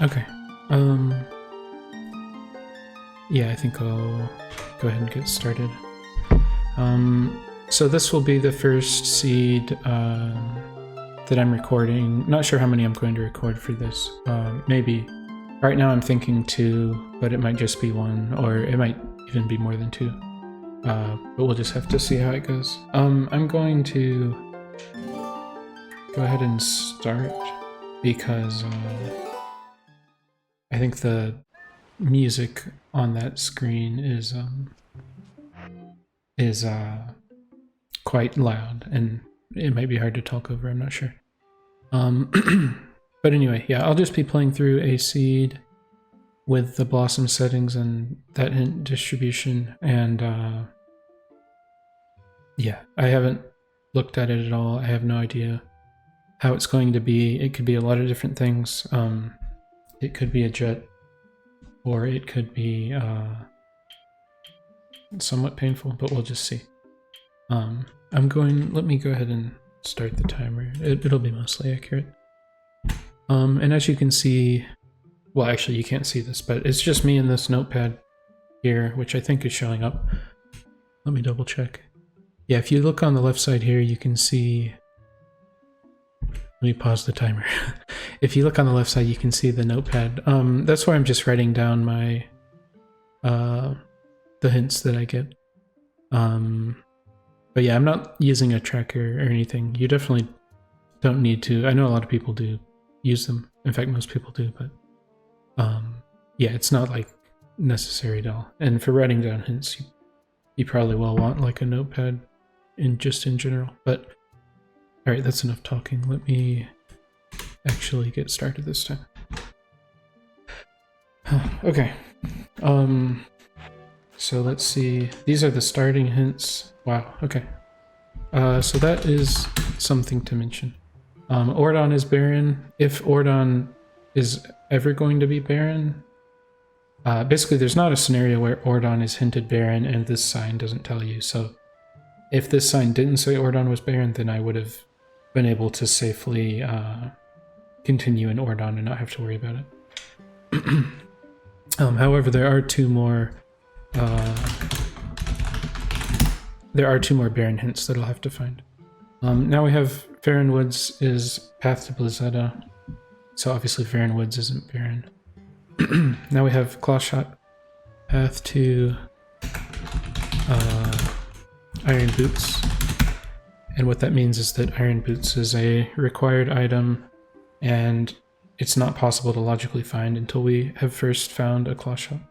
Okay. Yeah, I think I'll go ahead and get started. So this will be the first seed that I'm recording. Not sure how many I'm going to record for this. Maybe. Right now I'm thinking 2, but it might just be 1, or it might even be more than 2. But we'll just have to see how it goes. I'm going to go ahead and start because I think the music on that screen is quite loud, and it might be hard to talk over. I'm not sure. But anyway, yeah, I'll just be playing through a seed with the blossom settings and that hint distribution, and yeah, I haven't looked at it at all. I have no idea how it's going to be. It could be a lot of different things. It could be a jet, or it could be somewhat painful, but we'll just see. Let me go ahead and start the timer. It'll be mostly accurate. And as you can see, well, actually you can't see this, but it's just me in this notepad here, which I think is showing up. Let me double check. Yeah, if you look on the left side here, you can see, let me pause the timer. If you look on the left side, you can see the notepad. That's where I'm just writing down my, the hints that I get. But yeah, I'm not using a tracker or anything. You definitely don't need to. I know a lot of people do use them. In fact, most people do, but yeah, it's not like necessary at all. And for writing down hints, you probably will want like a notepad in general. But all right, that's enough talking. Let me actually get started this time. Okay. So let's see. These are the starting hints. Wow. Okay. So that is something to mention. Ordon is barren. If Ordon is ever going to be barren, basically there's not a scenario where Ordon is hinted barren and this sign doesn't tell you. So if this sign didn't say Ordon was barren, then I would have been able to safely continue in Ordon and not have to worry about it. However, there are two more barren hints that I'll have to find. Now we have Farron Woods is path to Blizzetta, so obviously Farron Woods isn't barren. Now we have Clawshot, path to Iron Boots, and what that means is that Iron Boots is a required item, and it's not possible to logically find until we have first found a Clawshot.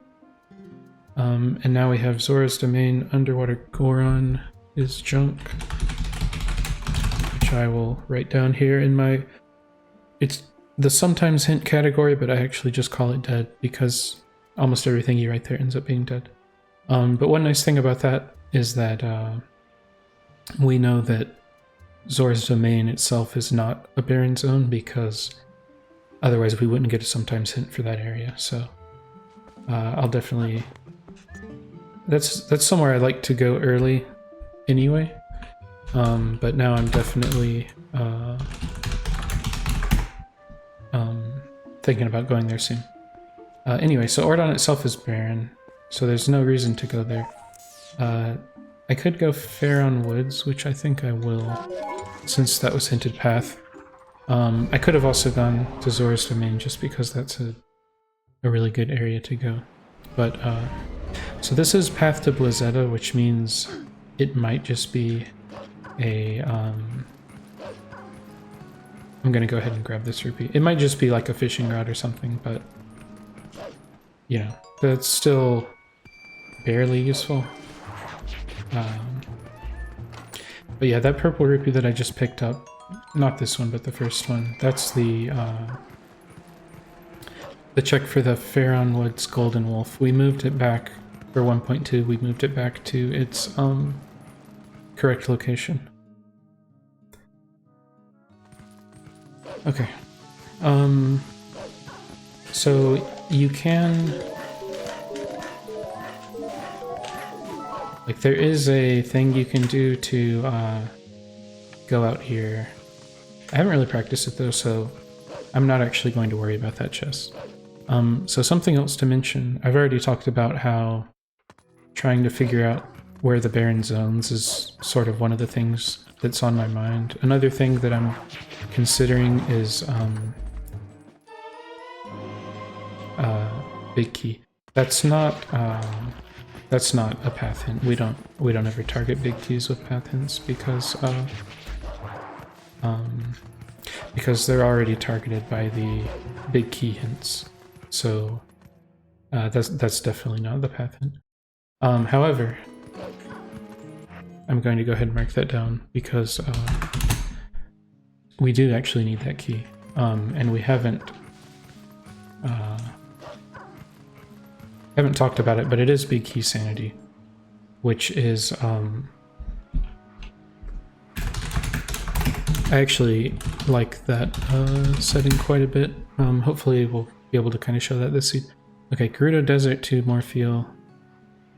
And now we have Zora's Domain, Underwater Goron is junk, which I will write down here in my... It's the sometimes hint category, but I actually just call it dead because almost everything you write there ends up being dead. But one nice thing about that is that we know that Zora's Domain itself is not a barren zone because otherwise we wouldn't get a sometimes hint for that area. So I'll definitely... That's somewhere I like to go early anyway, but now I'm definitely thinking about going there soon. Anyway, so Ordon itself is barren, so there's no reason to go there. I could go Farron Woods, which I think I will, since that was hinted path. I could have also gone to Zora's Domain just because that's a really good area to go. But so this is path to Blizzetta, which means it might just be a I'm gonna go ahead and grab this rupee. It might just be like a fishing rod or something, but you know, that's still barely useful. But yeah, that purple rupee that I just picked up, not this one, but the first one, that's the check for the Farron Woods Golden Wolf. We moved it back for 1.2, we moved it back to its correct location. Okay. So you can... Like, there is a thing you can do to go out here. I haven't really practiced it though, so I'm not actually going to worry about that chest. So something else to mention, I've already talked about how trying to figure out where the barren zones is sort of one of the things that's on my mind. Another thing that I'm considering is Big Key. That's not a path hint. We don't ever target big keys with path hints because they're already targeted by the big key hints. So that's definitely not the path hint. However, I'm going to go ahead and mark that down because we do actually need that key, and we haven't talked about it, but it is big key sanity, which is I actually like that setting quite a bit. Hopefully we'll be able to kind of show that this seed. Okay, Gerudo Desert to Morpheal,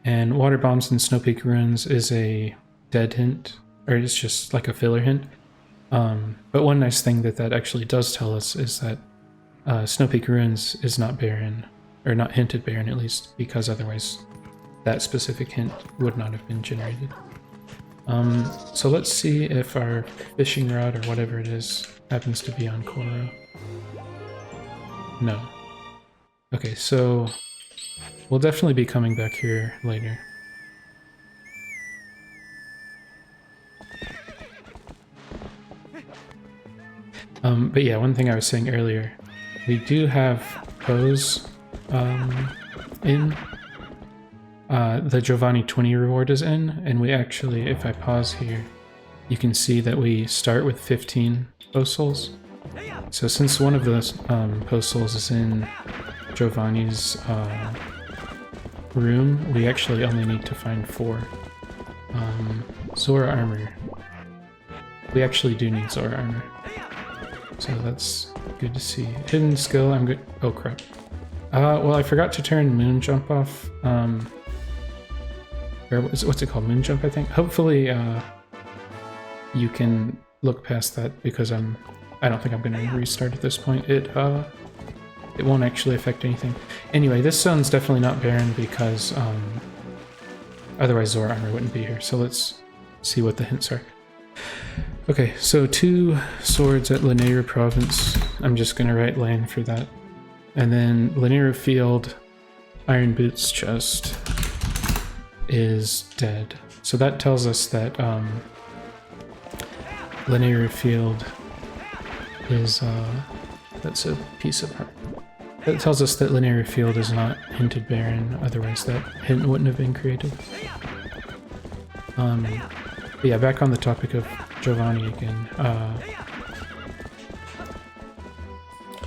and Water Bombs and Snow Peak Ruins is a dead hint, or it's just like a filler hint. But one nice thing that actually does tell us is that Snow Peak Ruins is not barren, or not hinted barren at least, because otherwise that specific hint would not have been generated. So let's see if our fishing rod or whatever it is happens to be on Koro. No. Okay, so we'll definitely be coming back here later. But yeah, one thing I was saying earlier, we do have pose in. The Giovanni 20 reward is in, and we actually, if I pause here, you can see that we start with 15 post souls. So since one of those post souls is in Giovanni's room, we actually only need to find 4. Zora armor. We actually do need Zora armor. So that's good to see. Hidden skill, I'm good. Oh crap. Well, I forgot to turn moon jump off. Or what's it called? Moon jump, I think. Hopefully, you can look past that because I don't think I'm going to restart at this point. It won't actually affect anything. Anyway, this zone's definitely not barren because otherwise Zora armor wouldn't be here. So let's see what the hints are. Okay, so 2 swords at Lanayru Province. I'm just going to write land for that. And then Lanayru Field, Iron Boots chest is dead. So that tells us that Lanayru Field is that's a piece of heart. That tells us that Lanayru Field is not hinted barren, otherwise that hint wouldn't have been created. But yeah, back on the topic of Giovanni again.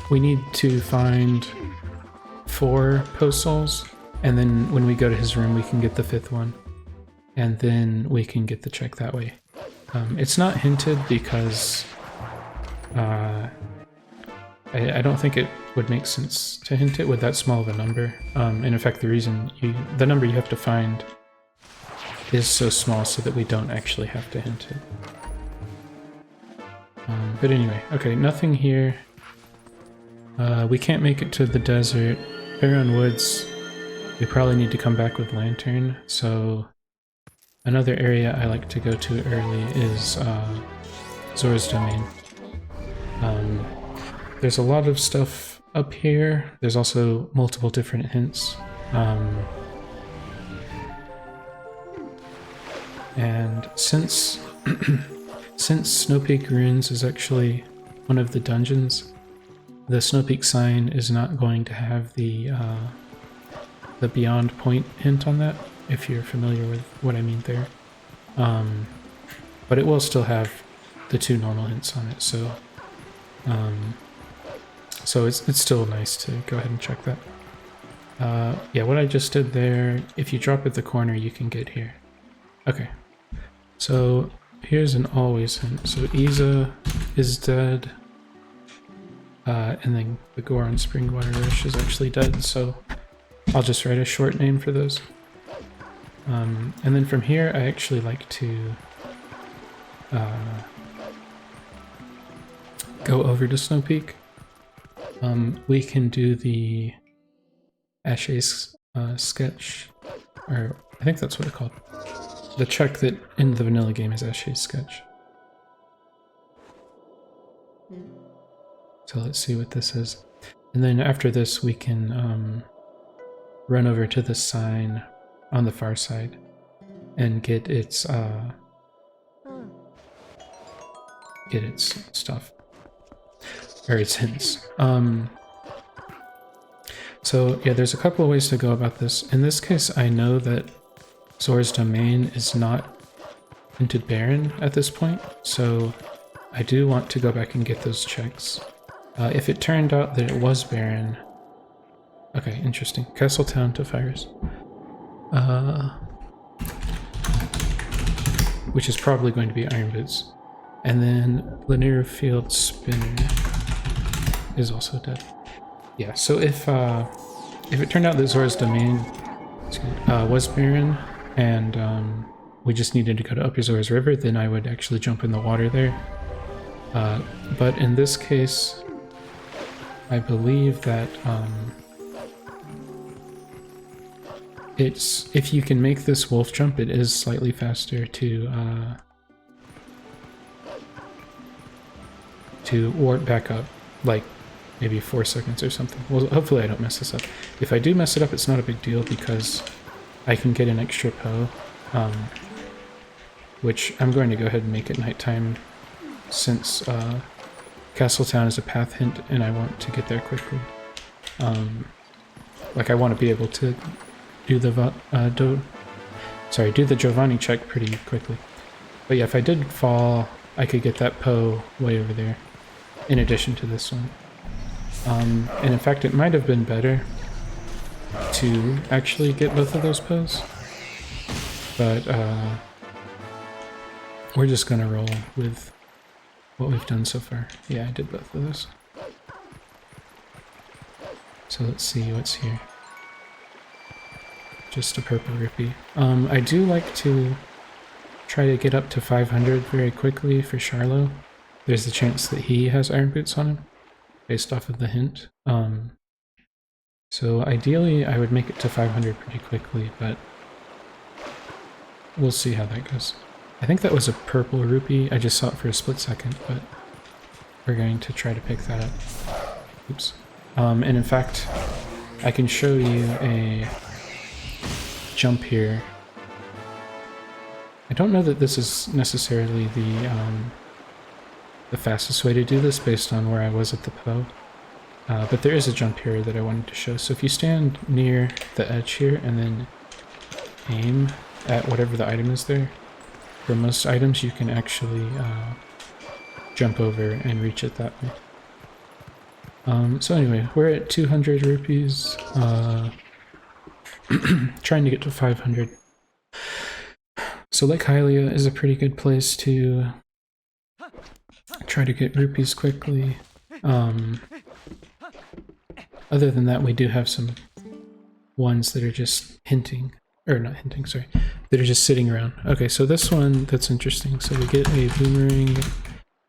We need to find 4 post souls, and then when we go to his room we can get the 5th one, and then we can get the check that way. It's not hinted because I don't think it would make sense to hint it with that small of a number. And in fact, the number you have to find is so small so that we don't actually have to hint it. But anyway, okay, nothing here. We can't make it to the desert. Barren Woods, we probably need to come back with Lantern, so another area I like to go to early is Zora's Domain. There's a lot of stuff up here. There's also multiple different hints. And since Snow Peak Ruins is actually one of the dungeons, the Snow Peak sign is not going to have the Beyond Point hint on that, if you're familiar with what I mean there. But it will still have the 2 normal hints on it, so it's still nice to go ahead and check that. Yeah, what I just did there, if you drop at the corner, you can get here. Okay, so here's an always hint. So Iza is dead, and then the Goron Springwater Rush is actually dead, so I'll just write a short name for those. And then from here, I actually like to go over to Snow Peak. We can do the Ashe's sketch, or I think that's what it's called. The check that in the vanilla game is Ashe's sketch. So let's see what this is. And then after this, we can run over to the sign on the far side and get its stuff, or its hints. So yeah, there's a couple of ways to go about this. In this case, I know that Zora's Domain is not hinted barren at this point, so I do want to go back and get those checks. If it turned out that it was barren... Okay, interesting. Castletown to Fires. Which is probably going to be Iron Boots. And then Linear Field Spinner is also dead. Yeah, so if it turned out that Zora's Domain was barren, and we just needed to go to Upper Zora's River, then I would actually jump in the water there. But in this case, I believe that if you can make this wolf jump, it is slightly faster to warp back up, like maybe 4 seconds or something. Well, hopefully I don't mess this up. If I do mess it up, it's not a big deal because I can get an extra Poe, which I'm going to go ahead and make it nighttime since Castletown is a path hint and I want to get there quickly. Like I want to be able to do the do the Giovanni check pretty quickly. But yeah, if I did fall, I could get that Poe way over there, in addition to this one. And in fact, it might have been better to actually get both of those Poes, but we're just gonna roll with what we've done so far. Yeah, I did both of those. So let's see what's here. Just a purple rupee. I do like to try to get up to 500 very quickly for Charlo. There's the chance that he has Iron Boots on him, based off of the hint. So ideally I would make it to 500 pretty quickly, but we'll see how that goes. I think that was a purple rupee. I just saw it for a split second, but we're going to try to pick that up. Oops. And in fact, I can show you a jump here. I don't know that this is necessarily the fastest way to do this based on where I was at the Poe. But there is a jump here that I wanted to show. So if you stand near the edge here and then aim at whatever the item is there, for most items you can actually jump over and reach it that way. So anyway, we're at 200 rupees, trying to get to 500. So Lake Hylia is a pretty good place to try to get rupees quickly. Other than that, we do have some ones that are just hinting, or not hinting, sorry, that are just sitting around. Okay, so this one, that's interesting. So we get a boomerang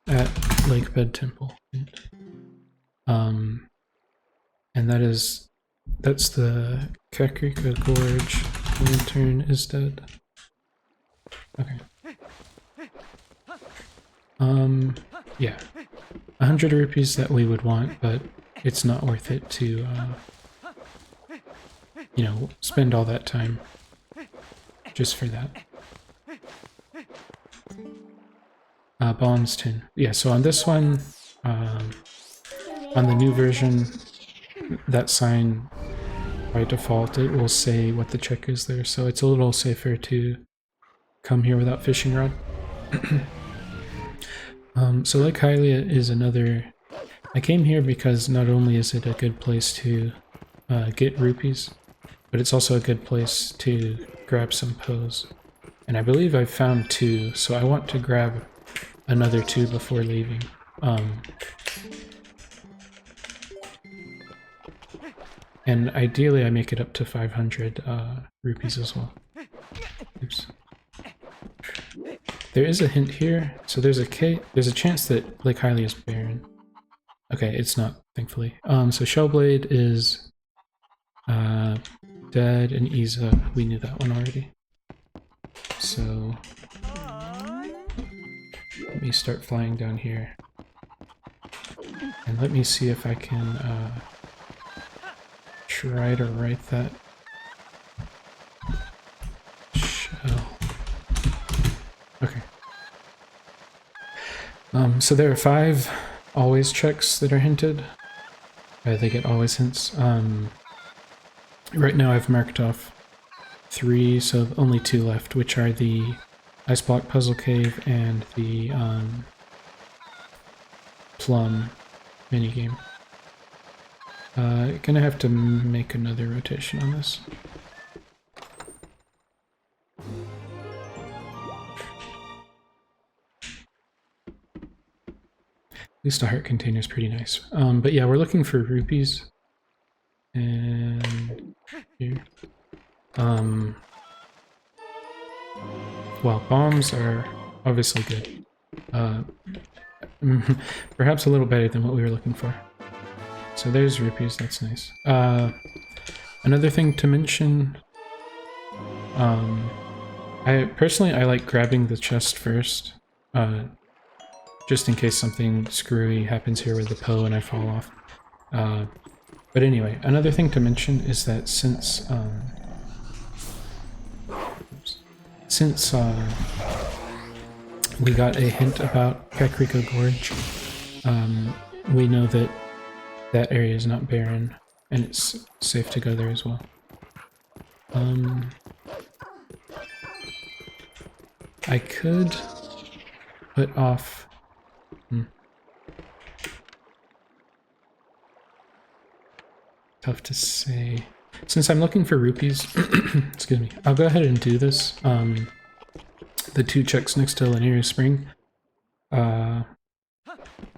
at Lake Bed Temple. And that's the Kakrika Gorge. Lantern is dead. Okay. Yeah. 100 rupees that we would want, but it's not worth it to, you know, spend all that time just for that. Bombs 10. Yeah, so on this one, on the new version, that sign, by default, it will say what the check is there, so it's a little safer to come here without fishing rod. So Lake Hylia is another... I came here because not only is it a good place to get rupees, but it's also a good place to grab some Poes. And I believe I've found 2, so I want to grab another 2 before leaving. And ideally I make it up to 500 rupees as well. Oops. There is a hint here, so there's a chance that Lake Hylia is barren. Okay, it's not, thankfully. So Shellblade is dead, and Isa, we knew that one already. So let me start flying down here. And let me see if I can try to write that shell. Okay. So there are 5 always checks that are hinted. They get always hints. Right now I've marked off 3, so only 2 left, which are the Ice Block Puzzle Cave and the Plum minigame. Gonna have to make another rotation on this. At least a heart container is pretty nice. But yeah, we're looking for rupees. And here. Well, bombs are obviously good. Perhaps a little better than what we were looking for. So there's rupees, that's nice. Another thing to mention, I like grabbing the chest first, just in case something screwy happens here with the Poe and I fall off. But anyway, another thing to mention is that since we got a hint about Kakariko Gorge, we know that that area is not barren, and it's safe to go there as well. I could put off... Tough to say. Since I'm looking for rupees, excuse me, I'll go ahead and do this. The 2 checks next to Linear Spring.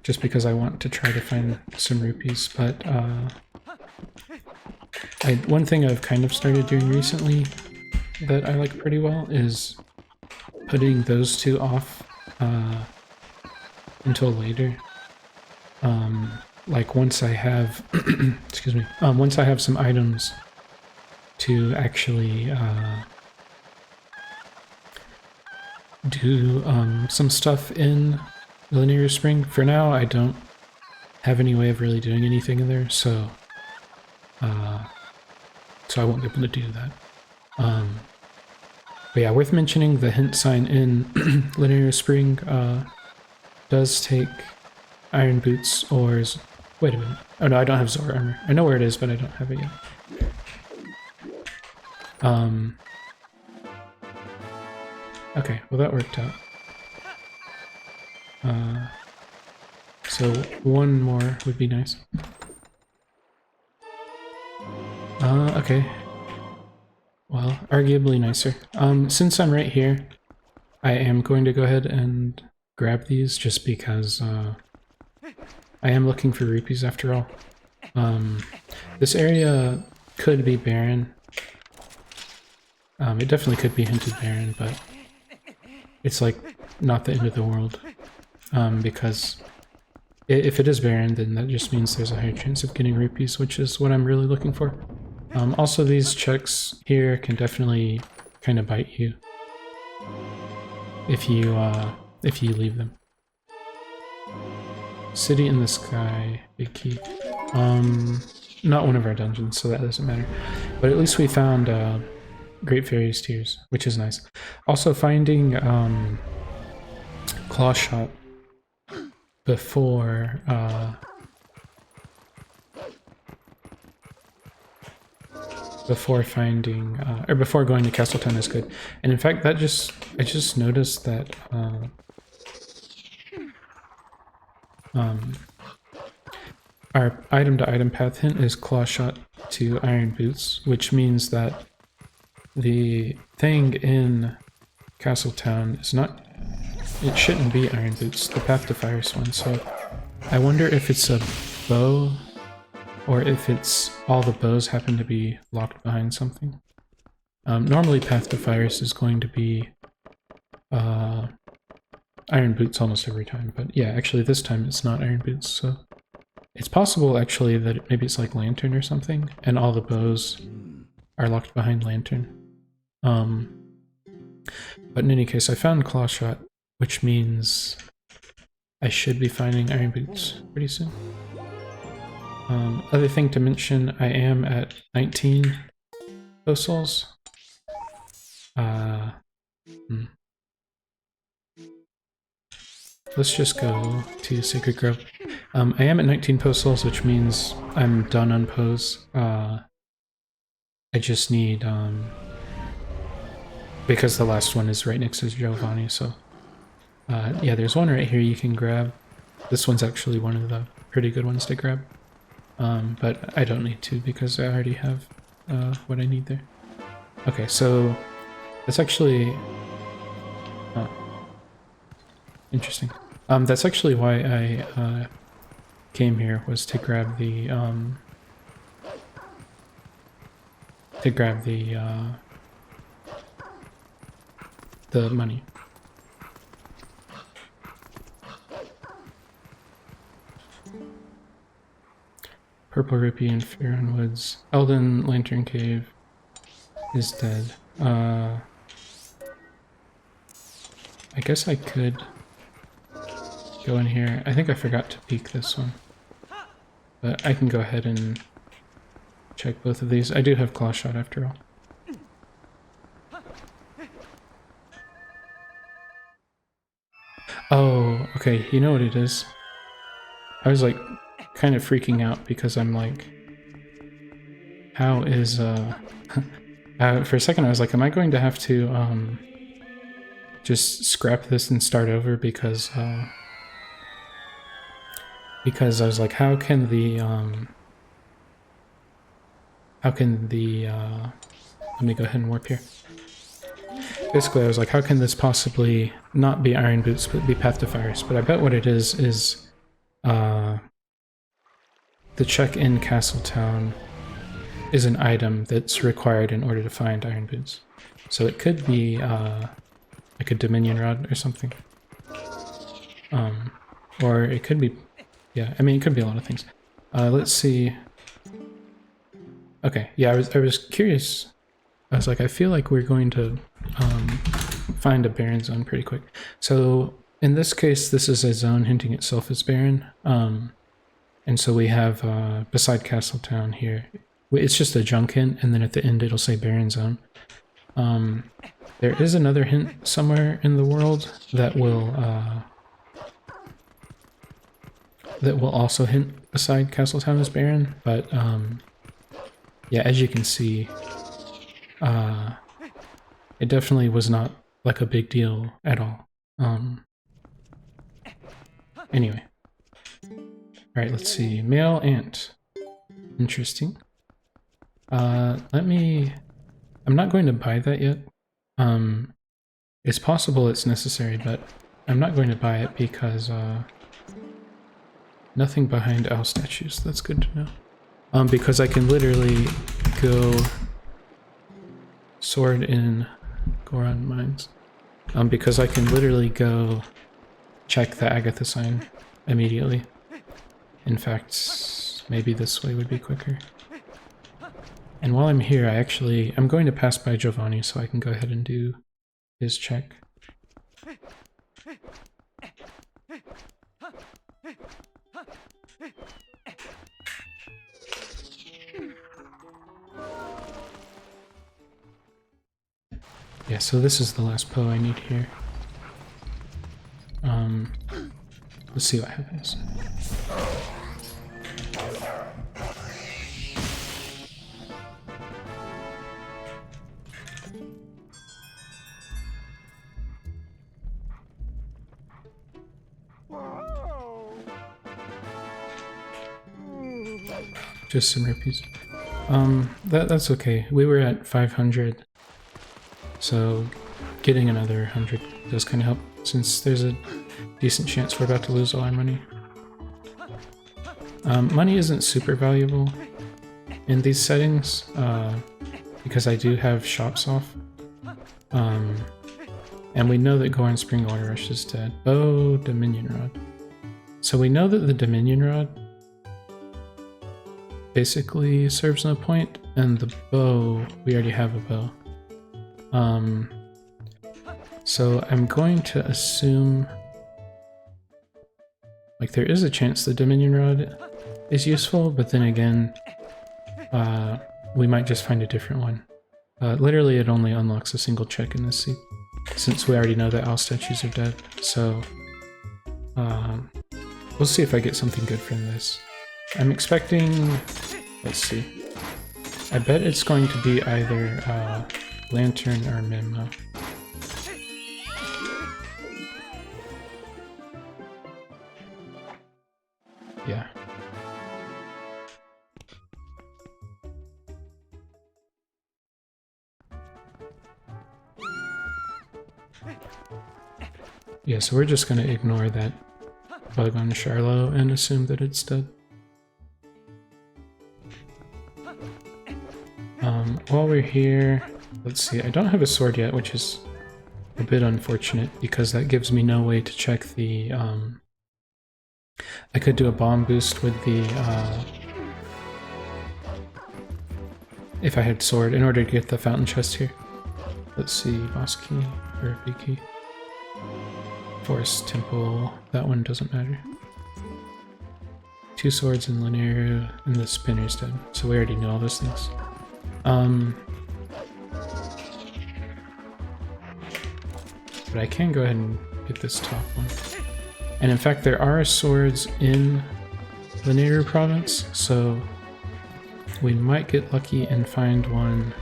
Just because I want to try to find some rupees, but one thing I've kind of started doing recently that I like pretty well is putting those 2 off until later. Like once I have, excuse me, once I have some items to actually do some stuff in Linear Spring. For now, I don't have any way of really doing anything in there, so I won't be able to do that. But yeah, worth mentioning, the hint sign in Linear Spring does take Iron Boots or... Wait a minute. Oh no, I don't have Zora armor. I know where it is, but I don't have it yet. Okay, well that worked out. So 1 more would be nice. Okay. Well, arguably nicer. Since I'm right here, I am going to go ahead and grab these just because I am looking for rupees after all. This area could be barren. It definitely could be hinted barren, but it's like not the end of the world. Because if it is barren, then that just means there's a higher chance of getting rupees, which is what I'm really looking for. Also, these checks here can definitely kind of bite you if you leave them. City in the Sky, big key. Not one of our dungeons, so that doesn't matter. But at least we found Great Fairy's Tears, which is nice. Also, finding Claw Shot before finding or before going to Castletown is good. And in fact, I just noticed that our item-to-item path hint is Claw Shot to Iron Boots, which means that the thing in Castletown is not... It shouldn't be Iron Boots, the Path to Fire's one, so I wonder if it's a bow, or if it's all the bows happen to be locked behind something. Normally Path to Fire's is going to be Iron Boots almost every time, but yeah, actually this time it's not Iron Boots, so It's possible actually that maybe it's like Lantern or something, and all the bows are locked behind Lantern. But in any case, I found Claw Shot, which means I should be finding Iron Boots pretty soon. Other thing to mention, I am at 19 souls. Let's just go to Sacred Grove. I am at 19 souls, which means I'm done on pose. I just need, because the last one is right next to Giovanni, so yeah, there's one right here you can grab. This one's actually one of the pretty good ones to grab. But I don't need to because I already have what I need there. Okay, so that's actually interesting. That's actually why I came here, was to grab the money. Purple Rupee and Faron Woods. Elden Lantern Cave is dead. I guess I could go in here. I think I forgot to peek this one. But I can go ahead and check both of these. I do have Claw Shot after all. Oh, okay, you know what it is? I was like kind of freaking out because I'm like, how is for a second I was like, am I going to have to just scrap this and start over because I was like, how can the let me go ahead and warp here. Basically I was like, how can this possibly not be Iron Boots but be Path to Fires? But I bet what it is the check in Castletown is an item that's required in order to find Iron Boots. So it could be like a Dominion Rod or something. Or it could be, yeah, I mean, it could be a lot of things. Let's see. Okay, yeah, I was curious. I was like, I feel like we're going to find a barren zone pretty quick. So in this case, this is a zone hinting itself as barren. And so we have, beside Castletown here, it's just a junk hint, and then at the end it'll say barren zone. There is another hint somewhere in the world that will also hint beside Castletown as barren, but yeah, as you can see, it definitely was not like a big deal at all. Anyway. Alright, let's see. Male ant. Interesting. I'm not going to buy that yet. It's possible it's necessary, but I'm not going to buy it because, nothing behind owl statues. That's good to know. Because I can literally go sword in Goron Mines. Because I can literally go check the Agatha sign immediately. In fact, maybe this way would be quicker. And while I'm here, I'm going to pass by Giovanni so I can go ahead and do his check. Yeah, so this is the last Poe I need here. Let's see what happens. Just some rupees. That's okay. We were at 500, so getting another 100 does kind of help, since there's a decent chance we're about to lose all our money. Money isn't super valuable in these settings, because I do have shops off. And we know that Goron Spring Water Rush is dead. Oh, Dominion Rod. So we know that the Dominion Rod basically serves no point, and the bow, we already have a bow. So I'm going to assume, like, there is a chance the Dominion Rod is useful, but then again, we might just find a different one. Literally, it only unlocks a single check in this seat, since we already know that owl statues are dead, so we'll see if I get something good from this. I'm expecting, let's see, I bet it's going to be either Lantern or Memo. Yeah. Yeah, so we're just gonna ignore that bug on Charlo and assume that it's dead. While we're here, let's see, I don't have a sword yet, which is a bit unfortunate because that gives me no way to check the, I could do a bomb boost with the, if I had sword in order to get the fountain chest here. Let's see, boss key or big key. Forest Temple, that one doesn't matter. 2 swords in linear, and the spinner's dead, so we already know all those things. But I can go ahead and get this top one. And in fact, there are swords in Linear Province, so we might get lucky and find one.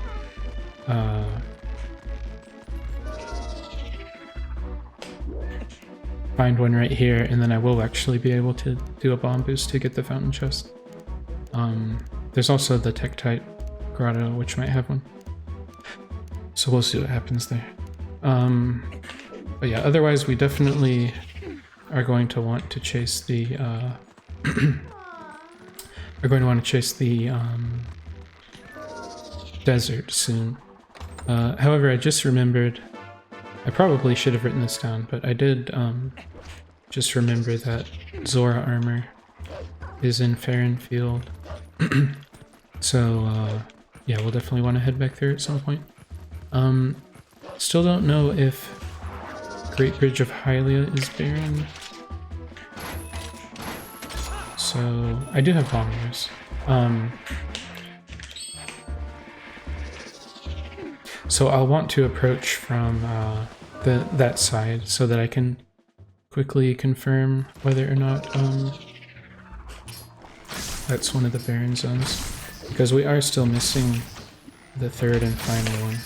Find one right here, and then I will actually be able to do a bomb boost to get the fountain chest. There's also the Tektite Grotto, which might have one. So we'll see what happens there. But yeah, otherwise we definitely are going to want to chase the desert soon. However, I just remembered, I probably should have written this down, but I did just remember that Zora armor is in Farron Field. So yeah, we'll definitely want to head back there at some point. Still don't know if Great Bridge of Hylia is barren. So I do have bombers. So I'll want to approach from that side so that I can quickly confirm whether or not that's one of the barren zones, because we are still missing the third and final one.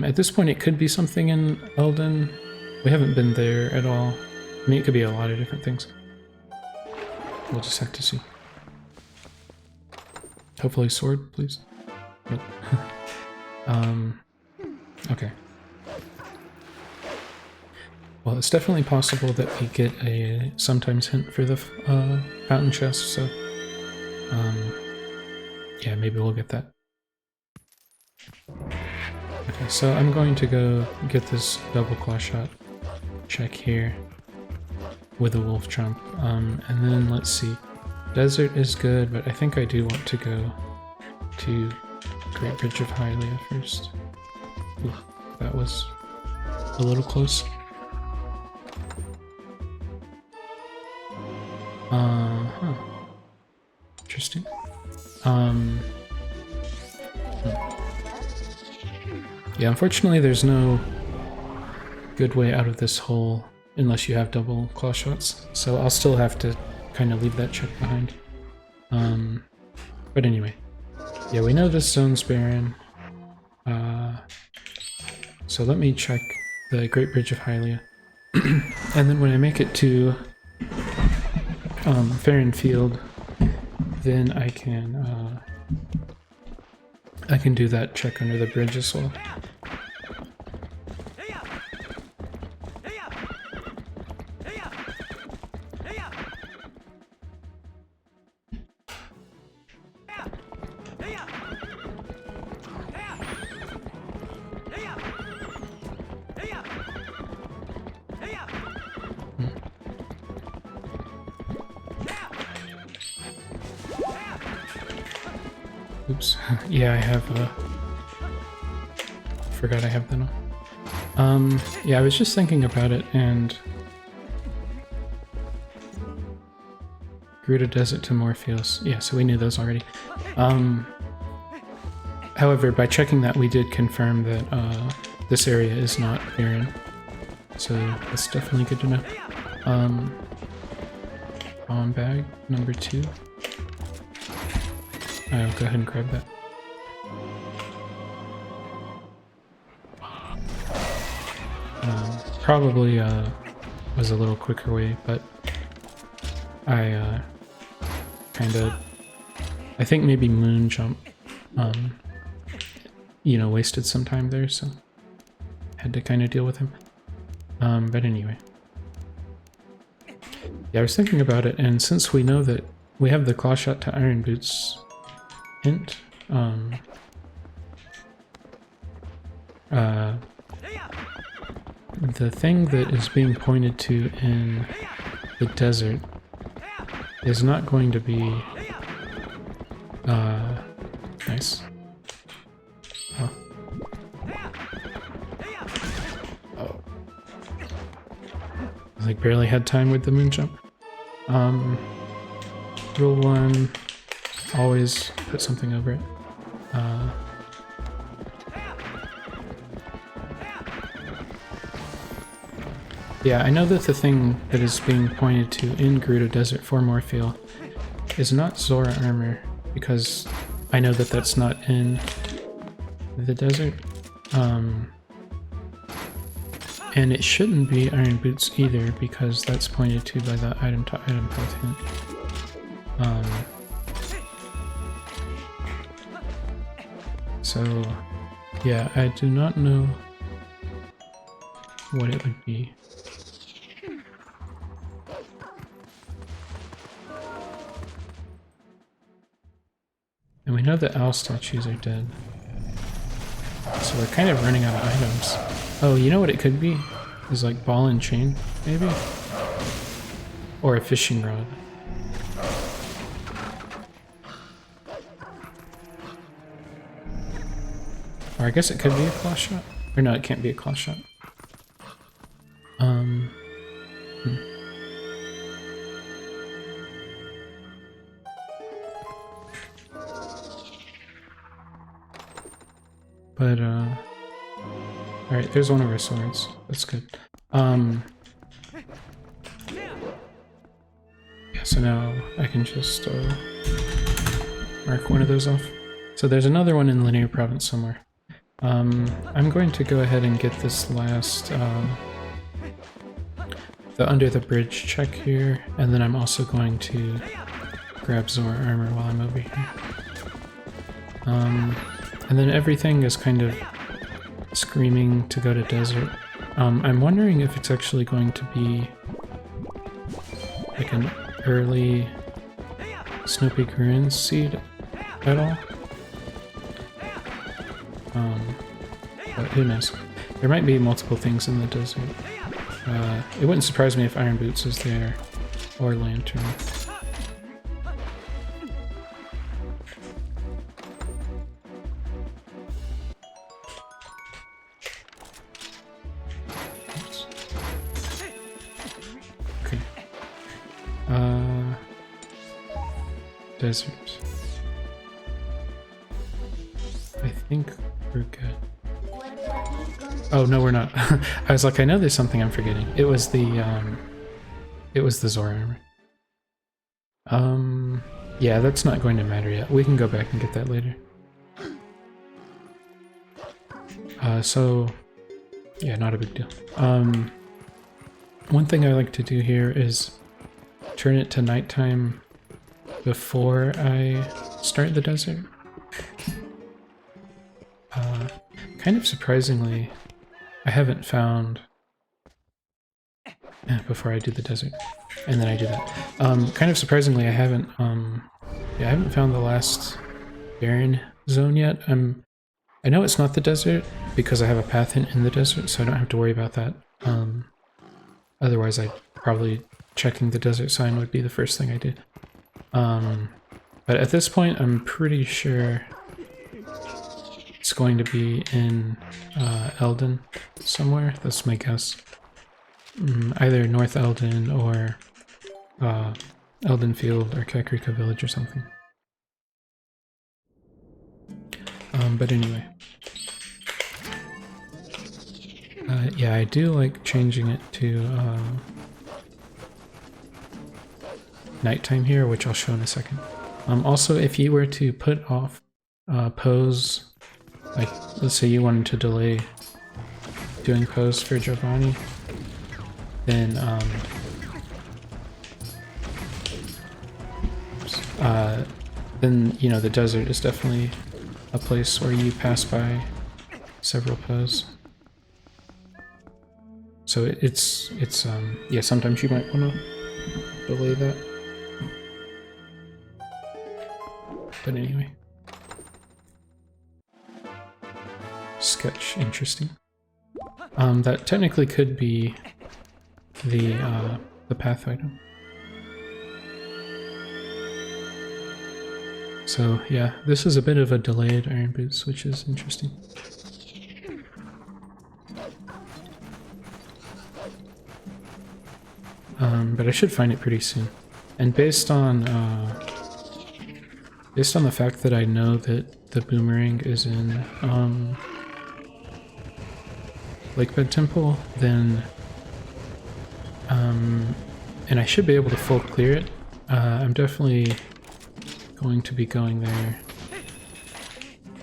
At this point it could be something in Eldon. We haven't been there at all. I mean, it could be a lot of different things. We'll just have to see. Hopefully sword, please. Nope. Okay. Well, it's definitely possible that we get a sometimes hint for the fountain chest, so yeah, maybe we'll get that. Okay, so I'm going to go get this double claw shot check here with a wolf jump, and then let's see. Desert is good, but I think I do want to go to Great Bridge of Hylia first. Ooh, that was a little close. Interesting. Yeah, unfortunately there's no good way out of this hole unless you have double claw shots, so I'll still have to kind of leave that check behind. But anyway, yeah, we know this zone's barren. So let me check the Great Bridge of Hylia. And then when I make it to Farron Field, then I can do that check under the bridge as well. Oops. Yeah, I have, forgot I have that on. Yeah, I was just thinking about it, and Gerudo Desert to Morpheus. Yeah, so we knew those already. However, by checking that, we did confirm that this area is not barren. So that's definitely good to know. Bomb bag number 2. I'll go ahead and grab that. Probably was a little quicker way, but I I think maybe Moon Jump, you know, wasted some time there, so had to kind of deal with him. But anyway. Yeah, I was thinking about it, and since we know that we have the claw shot to Iron Boots hint, the thing that is being pointed to in the desert is not going to be nice. Oh. Oh. I like barely had time with the moon jump. Rule 1, always put something over it. Yeah, I know that the thing that is being pointed to in Gerudo Desert for Morpheus is not Zora armor, because I know that that's not in the desert. And it shouldn't be Iron Boots either, because that's pointed to by the item to item path hint. So, yeah, I do not know what it would be. And we know the owl statues are dead. So we're kind of running out of items. Oh, you know what it could be? Is like ball and chain, maybe? Or a fishing rod. Or I guess it could be a claw shot. Or no, it can't be a claw shot. But, alright, there's one of our swords. That's good. Yeah, so now I can just, mark one of those off. So there's another one in Linear Province somewhere. I'm going to go ahead and get this last, the under the bridge check here, and then I'm also going to grab Zora armor while I'm over here. And then everything is kind of screaming to go to desert. I'm wondering if it's actually going to be like an early Snow Peak Ruins seed at all. But who knows? There might be multiple things in the desert. It wouldn't surprise me if Iron Boots is there, or Lantern. Okay. Desert. I think we're good. Oh, no, we're not. I was like, I know there's something I'm forgetting. It was the Zora armor. Yeah, that's not going to matter yet. We can go back and get that later. So, yeah, not a big deal. One thing I like to do here is turn it to nighttime before I start the desert. Kind of surprisingly, I haven't found... before I do the desert, and then I do that. Kind of surprisingly, I haven't found the last barren zone yet. I know it's not the desert, because I have a path hint in the desert, so I don't have to worry about that. Otherwise, probably checking the desert sign would be the first thing I did. But at this point, I'm pretty sure it's going to be in Eldon somewhere. That's my guess. Either North Eldon or Eldon Field or Kakariko Village or something. But anyway. Yeah, I do like changing it to nighttime here, which I'll show in a second. Also, if you were to put off pose, like let's say you wanted to delay doing pose for Giovanni, then you know the desert is definitely a place where you pass by several pose. So it's yeah, sometimes you might want to delay that. But anyway. Sketch, interesting. That technically could be the path item. So yeah, this is a bit of a delayed Iron Boots, which is interesting. But I should find it pretty soon. And based on the fact that I know that the boomerang is in Lakebed Temple, then and I should be able to full clear it. I'm definitely going to be going there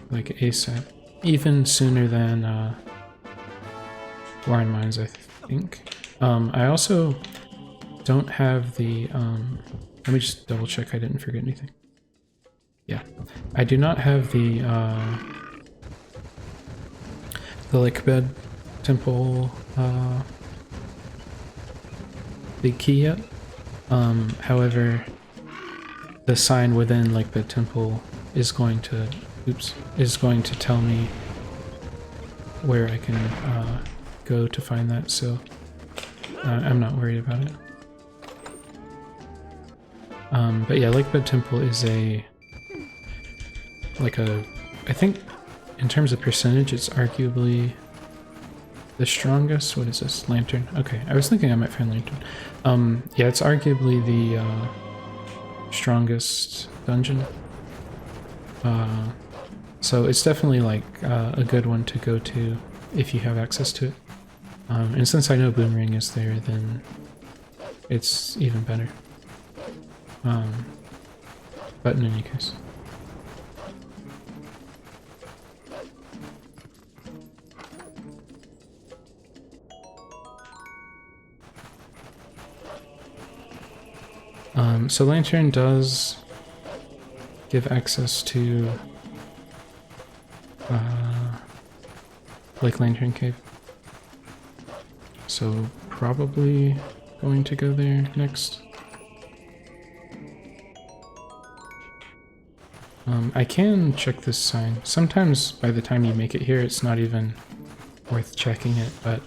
like ASAP, even sooner than Warren Mines, I think. I also don't have the let me just double check I didn't forget anything. Yeah, I do not have the Lakebed Temple big key yet. However, the sign within Lakebed Temple is going to tell me where I can go to find that, so I'm not worried about it. But yeah, Lakebed Temple is I think in terms of percentage, it's arguably the strongest. What is this? Lantern. Okay, I was thinking I might find Lantern. Yeah, it's arguably the strongest dungeon. So it's definitely like a good one to go to if you have access to it. And since I know Boomerang is there, then it's even better. But in any case. So Lantern does give access to Lake Lantern Cave. So probably going to go there next. I can check this sign. Sometimes by the time you make it here, it's not even worth checking it, but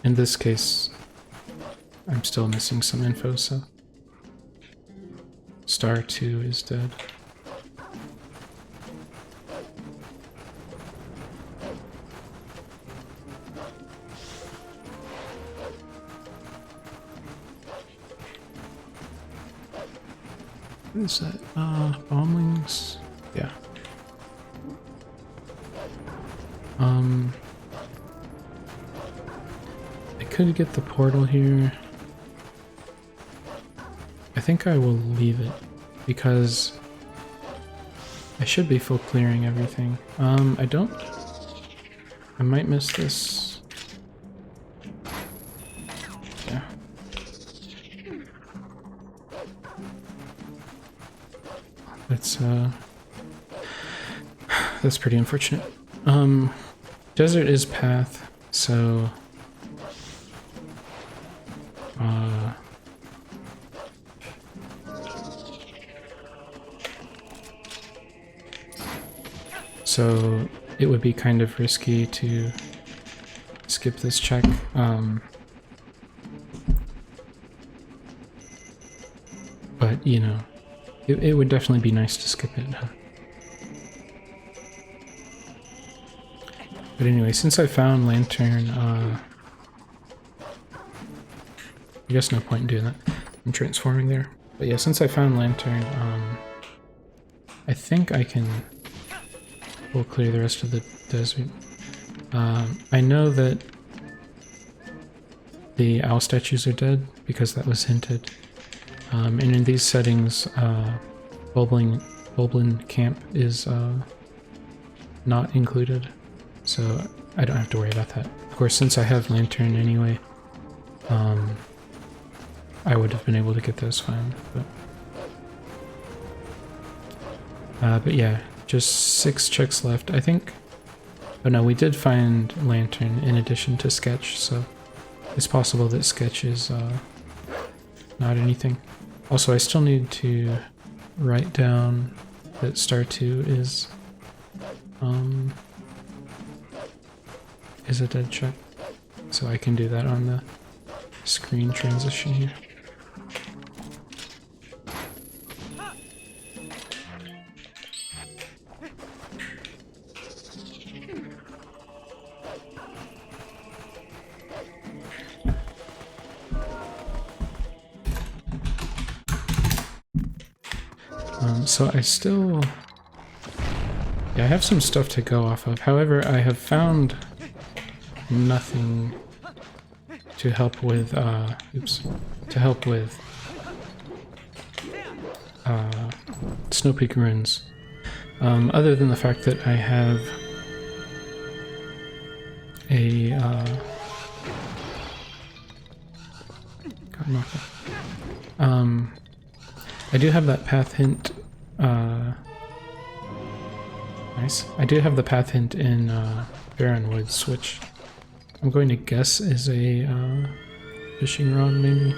in this case, I'm still missing some info, so Star 2 is dead. What is that? Bomblings? Yeah. I could get the portal here. I think I will leave it because I should be full clearing everything. I might miss this. Yeah. That's pretty unfortunate. Desert is path, so so it would be kind of risky to skip this check. But you know, it would definitely be nice to skip it. But anyway, since I found lantern, I guess no point in doing that. I'm transforming there. But yeah, since I found lantern, I think I can we'll clear the rest of the desert. I know that the owl statues are dead because that was hinted. And in these settings, Bulblin Camp is not included, so I don't have to worry about that. Of course, since I have lantern anyway, I would have been able to get those fine. But yeah, just 6 checks left, I think. Oh no, we did find lantern in addition to sketch, so it's possible that sketch is not anything. Also, I still need to write down that star 2 is a dead check, so I can do that on the screen transition here. So I still... Yeah, I have some stuff to go off of. However, I have found nothing to help with, Snow Peak Ruins. Other than the fact that I have a, I do have that path hint, nice. I do have the path hint in, Barren Woods, which I'm going to guess is a, fishing rod, maybe.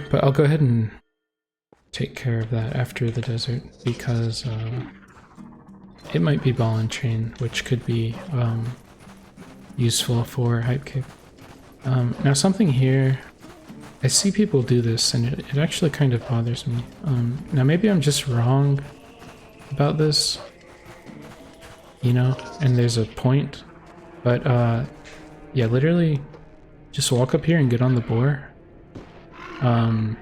But I'll go ahead and take care of that after the desert, because, it might be ball and chain, which could be, useful for hype kick. Now something here, I see people do this and it actually kind of bothers me. Now maybe I'm just wrong about this, you know, and there's a point, but yeah, literally just walk up here and get on the boar. And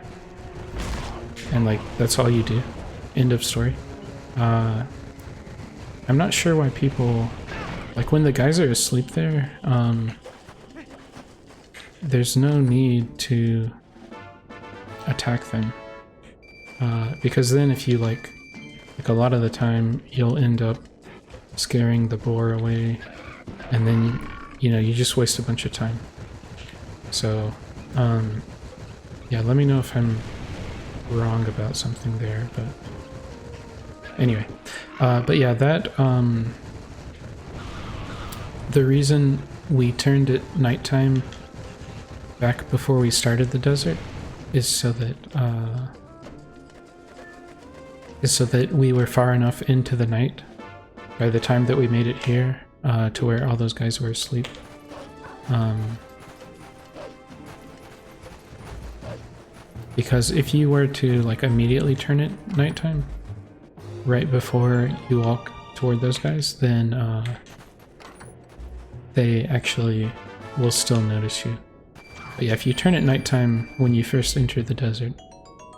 like, that's all you do. End of story. I'm not sure why people, like when the guys are asleep there, there's no need to attack them. Because then if you like a lot of the time you'll end up scaring the boar away, and then, you know, you just waste a bunch of time. So, yeah, let me know if I'm wrong about something there, but anyway. But yeah, that, the reason we turned it nighttime back before we started the desert is so that we were far enough into the night by the time that we made it here, to where all those guys were asleep. Because if you were to like immediately turn it nighttime right before you walk toward those guys, then they actually will still notice you. But yeah, if you turn it nighttime when you first enter the desert,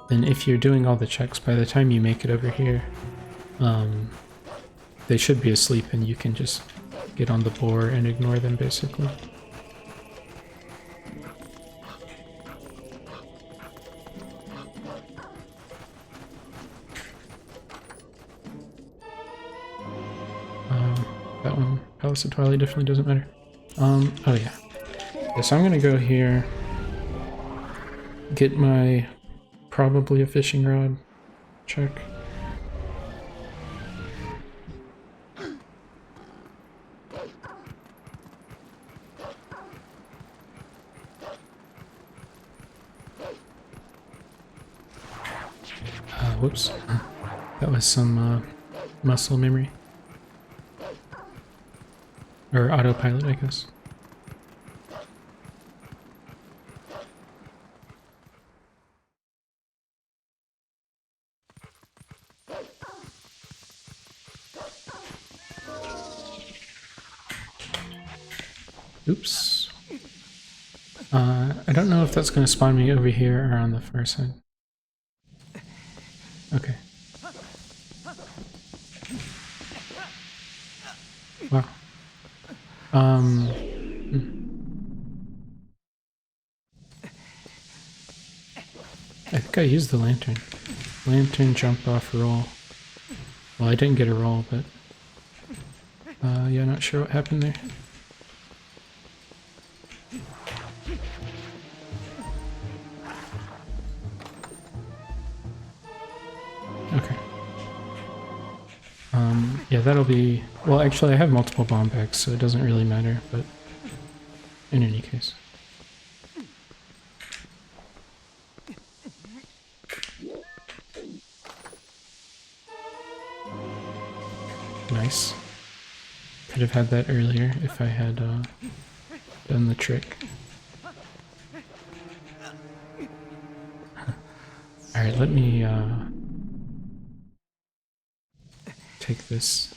then if you're doing all the checks, by the time you make it over here, they should be asleep and you can just get on the boar and ignore them, basically. That one, Palace of Twilight, definitely doesn't matter. Oh yeah. So I'm gonna go here, get my probably a fishing rod check. Whoops. That was some muscle memory. Or autopilot, I guess. Oops. I don't know if that's going to spawn me over here or on the far side. Okay. Wow. I think I used the lantern. Lantern, jump off, roll. Well, I didn't get a roll, but... yeah, not sure what happened there. Okay. Yeah, that'll be... Well, actually, I have multiple bomb packs, so it doesn't really matter, but... In any case. Nice. Could have had that earlier if I had done the trick. Alright, let me take this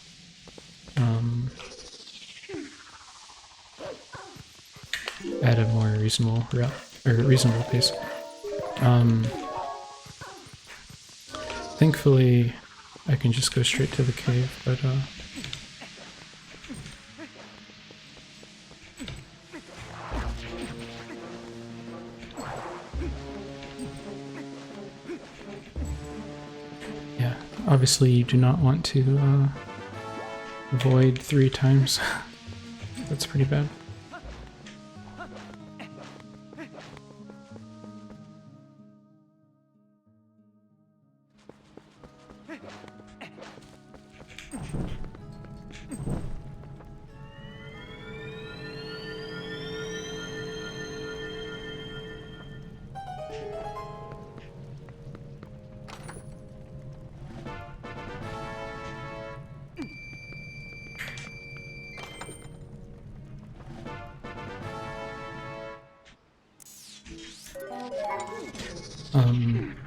at a more reasonable route, or reasonable pace. Thankfully I can just go straight to the cave, but yeah, obviously you do not want to void 3 times. That's pretty bad.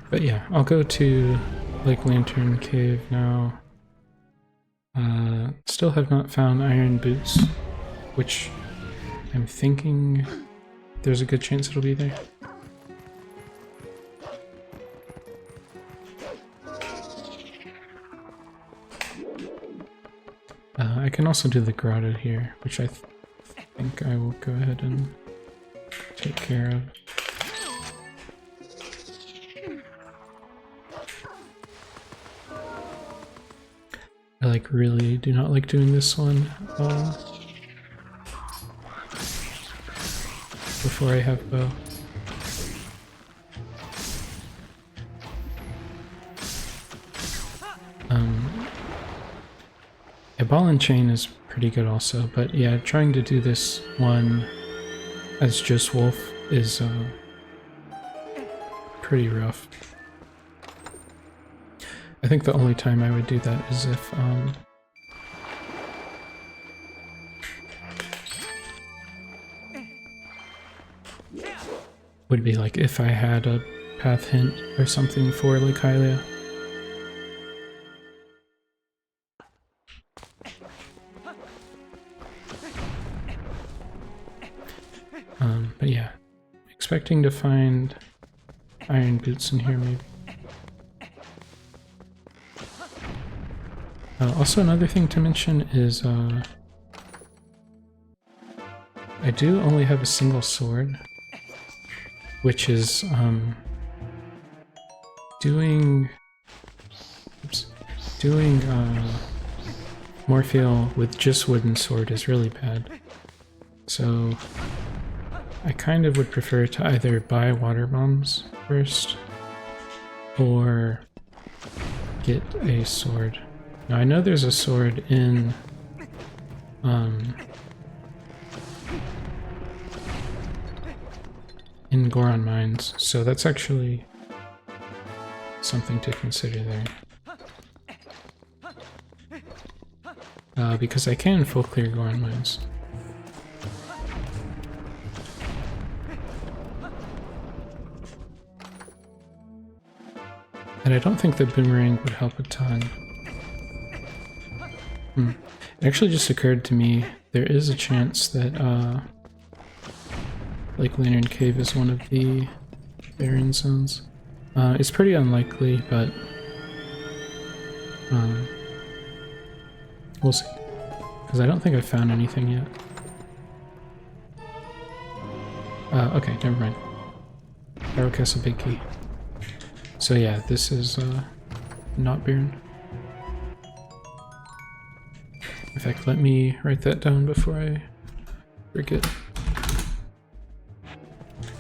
But yeah, I'll go to Lake Lantern Cave now. Still have not found iron boots, which I'm thinking there's a good chance it'll be there. I can also do the grotto here, which I think I will go ahead and take care of. I really do not like doing this one before I have bow. A ball and chain is pretty good also, but yeah, trying to do this one as just wolf is pretty rough. I think the only time I would do that is if would be like if I had a path hint or something for Lake Hylia. But yeah, expecting to find iron boots in here maybe. Also, another thing to mention is I do only have a single sword, which is doing Morpheal with just wooden sword is really bad. So I kind of would prefer to either buy water bombs first or get a sword. Now I know there's a sword in Goron Mines, so that's actually something to consider there. Because I can full clear Goron Mines. And I don't think the boomerang would help a ton. It actually just occurred to me, there is a chance that Lake Lantern Cave is one of the barren zones. It's pretty unlikely, but we'll see. Because I don't think I've found anything yet. Okay, never mind. Arrow Castle Big Key. So yeah, this is not barren. In fact, let me write that down before I forget.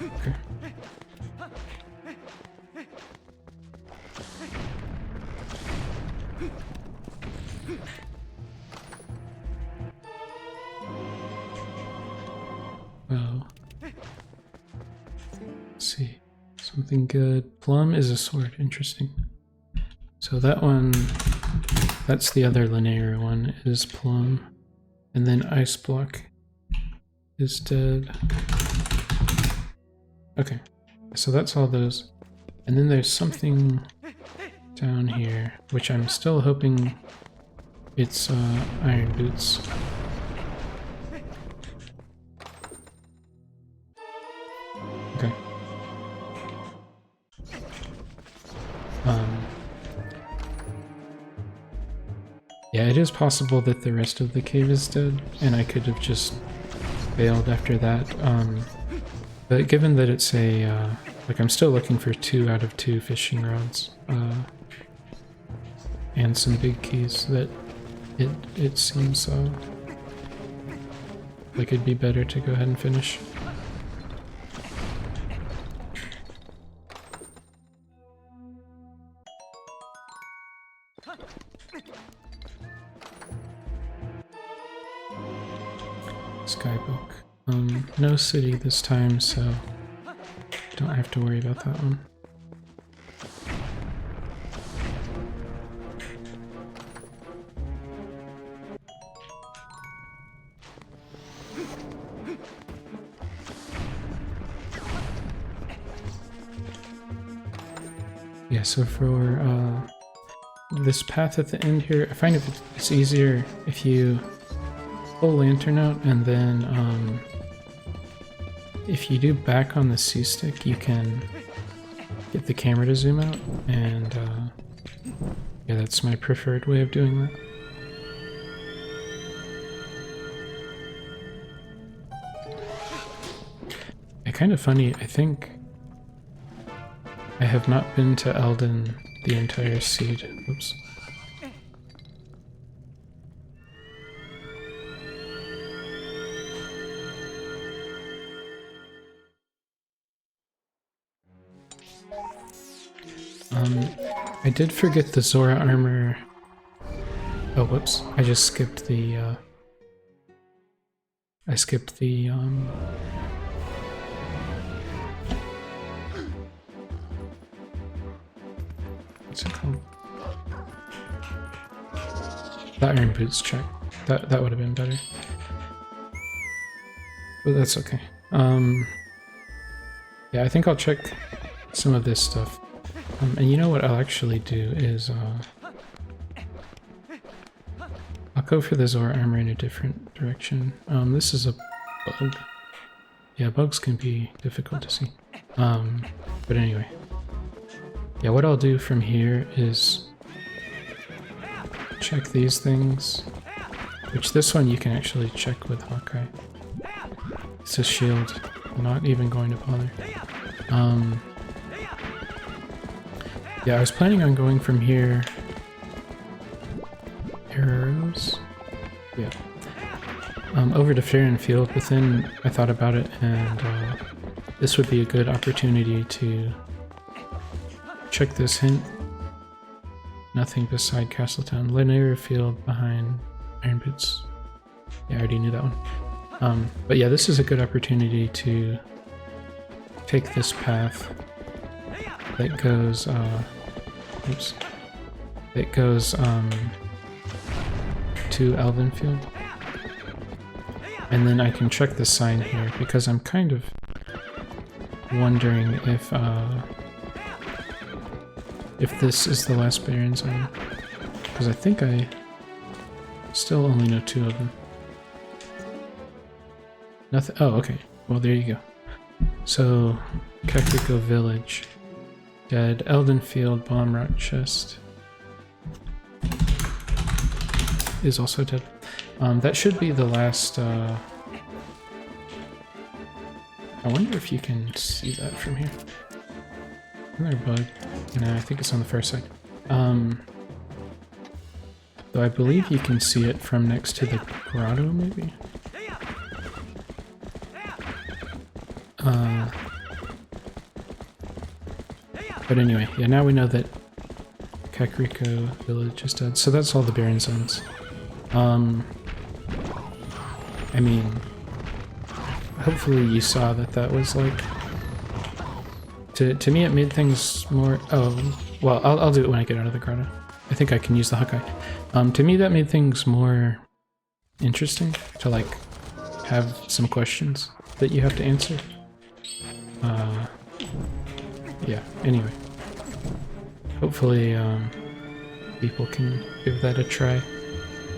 Okay. Oh. Let's see. Something good. Plum is a sword. Interesting. So that one, that's the other linear one, is plum. And then ice block is dead. Okay. So that's all those. And then there's something down here, which I'm still hoping it's iron boots. Okay. Yeah, it is possible that the rest of the cave is dead, and I could have just failed after that. But given that it's a, like I'm still looking for 2 out of 2 fishing rods, and some big keys, that it seems like it'd be better to go ahead and finish. Skybook. No city this time, so don't have to worry about that one. Yeah, so for this path at the end here, I find it's easier if you pull lantern out, and then if you do back on the C-stick, you can get the camera to zoom out, and yeah, that's my preferred way of doing that. Kind of funny, I think I have not been to Eldon the entire seed. Oops. I did forget the Zora armor. Oh, whoops. I just skipped the, what's it called? The iron boots check. That would have been better. But that's okay. Yeah, I think I'll check some of this stuff. And you know what I'll actually do is, I'll go for the Zora armor in a different direction. This is a bug. Yeah, bugs can be difficult to see. But anyway. Yeah, what I'll do from here is check these things, which this one you can actually check with Hawkeye. It's a shield. I'm not even going to bother. Yeah, I was planning on going from here. Arrows? Yeah. Over to Fair Field, but then I thought about it, and this would be a good opportunity to check this hint. Nothing beside Castletown. Linear Field behind Iron Boots. Yeah, I already knew that one. But yeah, this is a good opportunity to take this path that goes, oops, that goes, to Elvenfield. And then I can check the sign here, because I'm kind of wondering if this is the last Baron zone. Because I think I still only know 2 of them. Nothing. Oh, okay. Well, there you go. So, Kakriko Village. Dead. Elden Field, Bomb Rock Chest. Is also dead. That should be the last, I wonder if you can see that from here. Another bug. No, I think it's on the first side. Though I believe you can see it from next to the grotto, maybe? But anyway, yeah, now we know that Kakriko Village is dead. So that's all the Baron zones. I mean, hopefully you saw that that was like... To me it made things more... Oh, well, I'll do it when I get out of the grotto. I think I can use the Hawkeye. To me that made things more interesting to like have some questions that you have to answer. Yeah, anyway. Hopefully people can give that a try.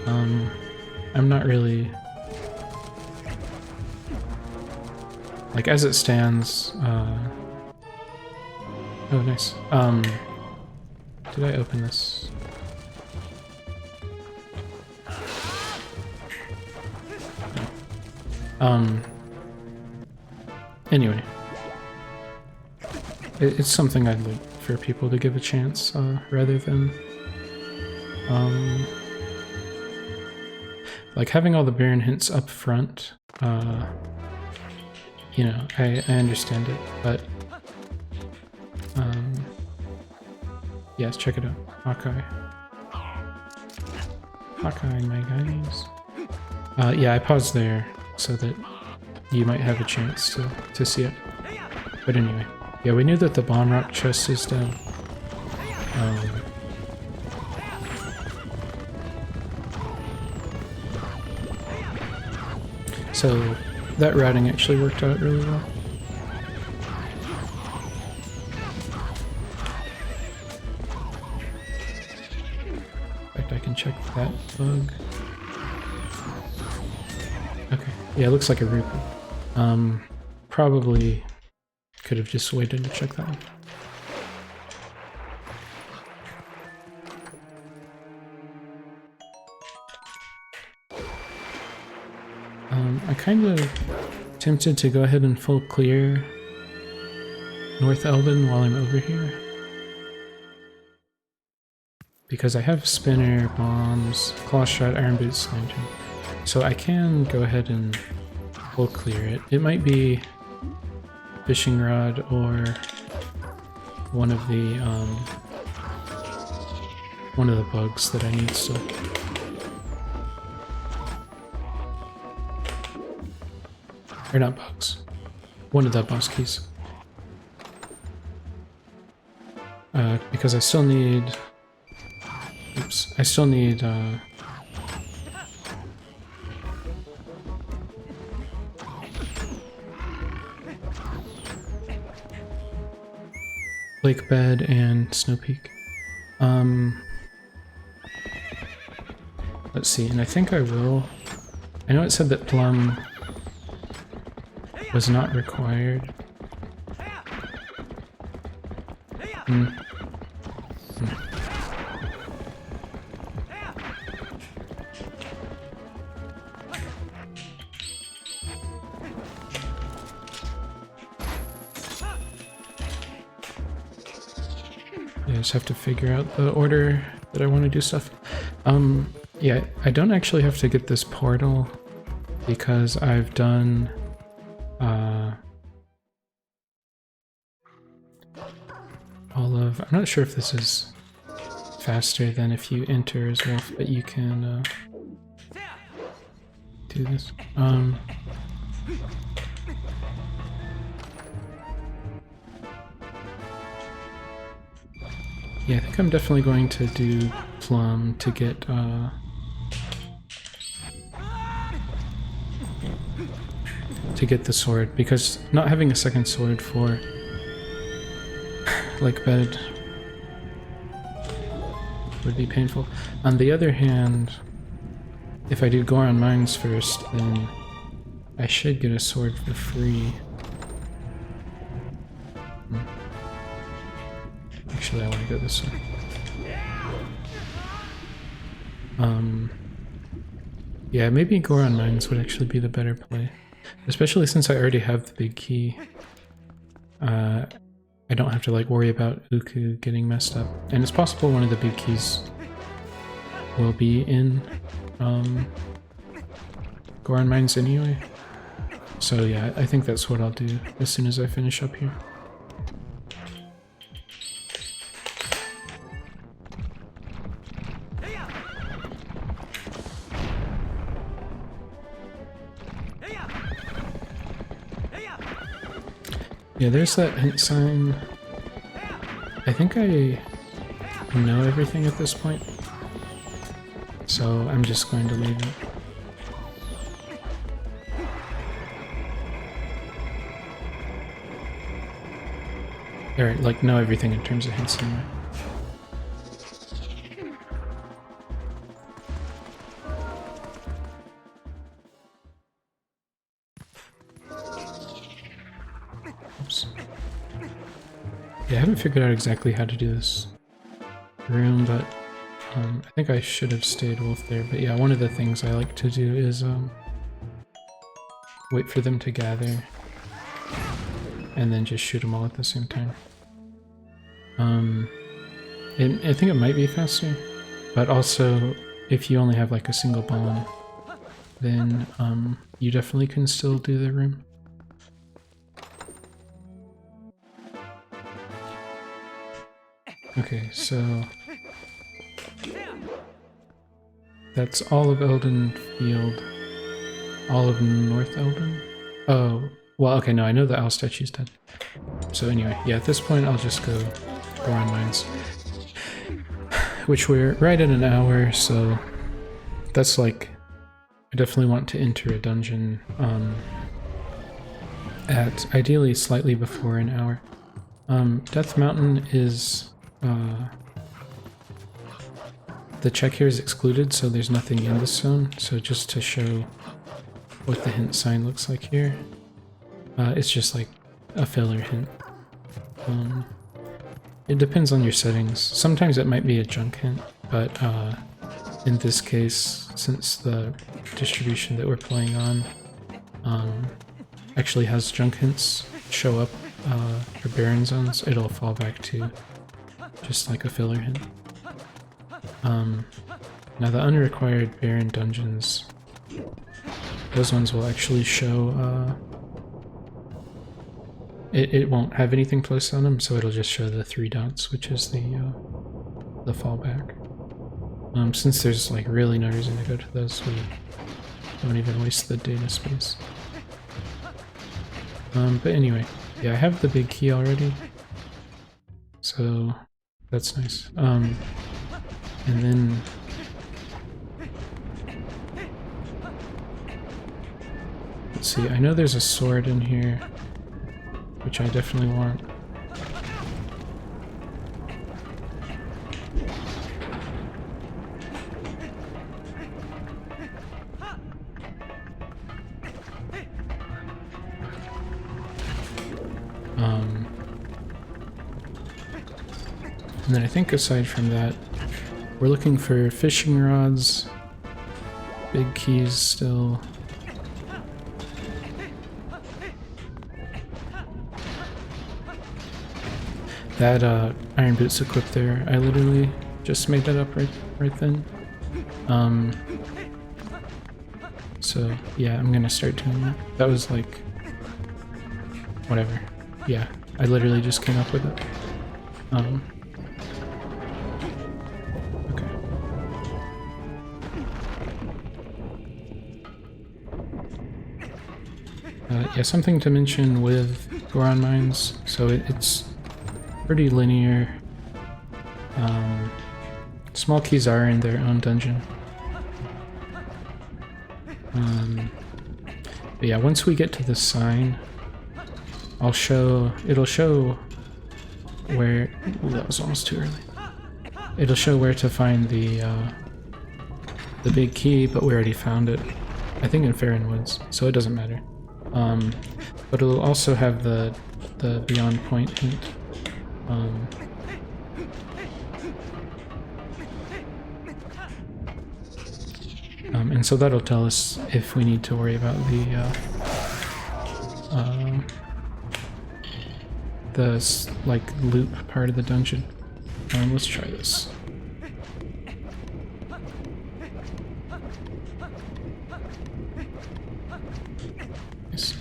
I'm not really... Like, as it stands, oh, nice. Did I open this? No. Anyway. It's something I'd like for people to give a chance, rather than... like, having all the Baron hints up front, you know, I understand it, but... yes, check it out. Hawkeye. Hawkeye, my guys. Yeah, I paused there so that you might have a chance to see it. But anyway. Yeah, we knew that the Bomb Rock chest is dead. So that routing actually worked out really well. In fact, I can check that bug. Okay, yeah, it looks like a Rupert. Probably could have just waited to check that one. I kind of tempted to go ahead and full clear North Eldon while I'm over here. Because I have Spinner, Bombs, Claw Shot, Iron Boots, Lantern. So I can go ahead and full clear it. It might be Fishing Rod or one of the bugs that I need still. Or not bugs. One of the boss keys. Because I still need... Oops. I still need... Lake Bed and Snow Peak. Let's see, and I think I will... I know it said that Plum was not required. I just have to figure out the order that I want to do stuff. Yeah, I don't actually have to get this portal because I've done all of... I'm not sure if this is faster than if you enter as well, but you can do this. Yeah, I think I'm definitely going to do Plum to get the sword, because not having a second sword for Lake Bed would be painful. On the other hand, if I do Goron Mines first, then I should get a sword for free. actually I want to go this way. Yeah, maybe Goron Mines would actually be the better play. Especially since I already have the big key. I don't have to like worry about Uku getting messed up. And it's possible one of the big keys will be in Goron Mines anyway. So yeah, I think that's what I'll do as soon as I finish up here. Yeah, there's that hint sign. I think I know everything at this point, so I'm just going to leave it. Or, like, know everything in terms of hints anyway. Oops. Yeah, I haven't figured out exactly how to do this room, but I think I should have stayed wolf there. But yeah, one of the things I like to do is wait for them to gather and then just shoot them all at the same time. I think it might be faster, but also if you only have like a single bomb, then you definitely can still do the room. Okay, so that's all of Elden Field, all of North Elden. Oh, well, okay, no, I know the owl statue's dead. So anyway, yeah, at this point I'll just go Goron Mines, which we're right at an hour, so that's like, I definitely want to enter a dungeon at ideally slightly before an hour. Death Mountain is the check here is excluded, so there's nothing in this zone. So just to show what the hint sign looks like here, it's just like a filler hint. It depends on your settings. Sometimes it might be a junk hint, but in this case, since the distribution that we're playing on actually has junk hints show up for Baron zones, it'll fall back to just like a filler hint. Now the unrequired Baron dungeons, those ones will actually show, it won't have anything placed on them, so it'll just show the 3 dots, which is the fallback. Since there's like really no reason to go to those, we don't even waste the data space. But anyway, yeah, I have the big key already, so that's nice. And then let's see, I know there's a sword in here, which I definitely want. And then I think aside from that, we're looking for fishing rods, big keys still. That iron boots equipped there, I literally just made that up right then. So yeah, I'm gonna start doing that. That was like, whatever. Yeah, I literally just came up with it. Okay. Yeah, something to mention with Goron Mines. So it's pretty linear. Small keys are in their own dungeon. But yeah, once we get to the sign, it'll show where, ooh, that was almost too early. It'll show where to find the big key, but we already found it, I think in Farron Woods, so it doesn't matter. But it'll also have the Beyond Point hint. And so that'll tell us if we need to worry about the like loop part of the dungeon. Let's try this. Nice.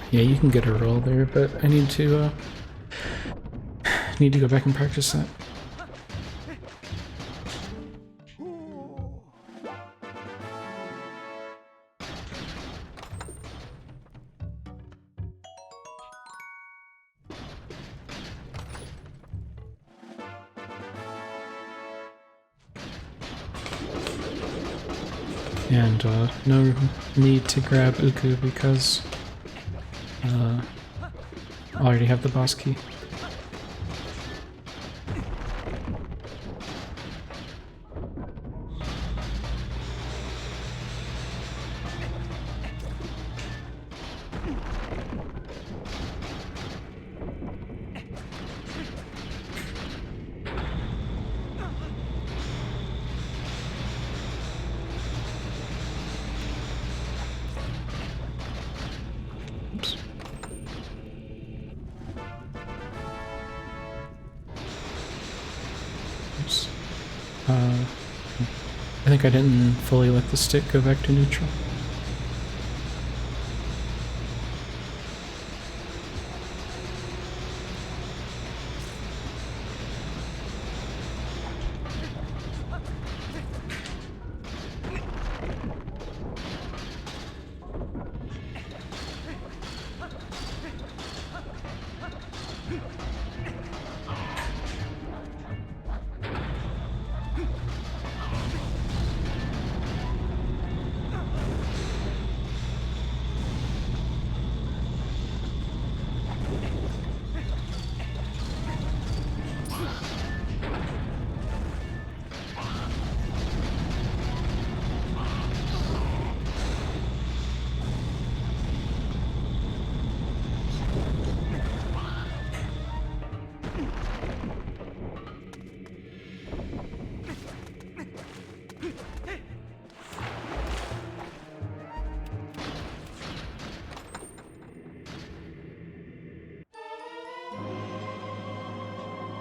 Yeah, you can get a roll there, but I need to go back and practice that. And no need to grab Uku because I already have the boss key. Oops. Oops. I think I didn't fully let the stick go back to neutral.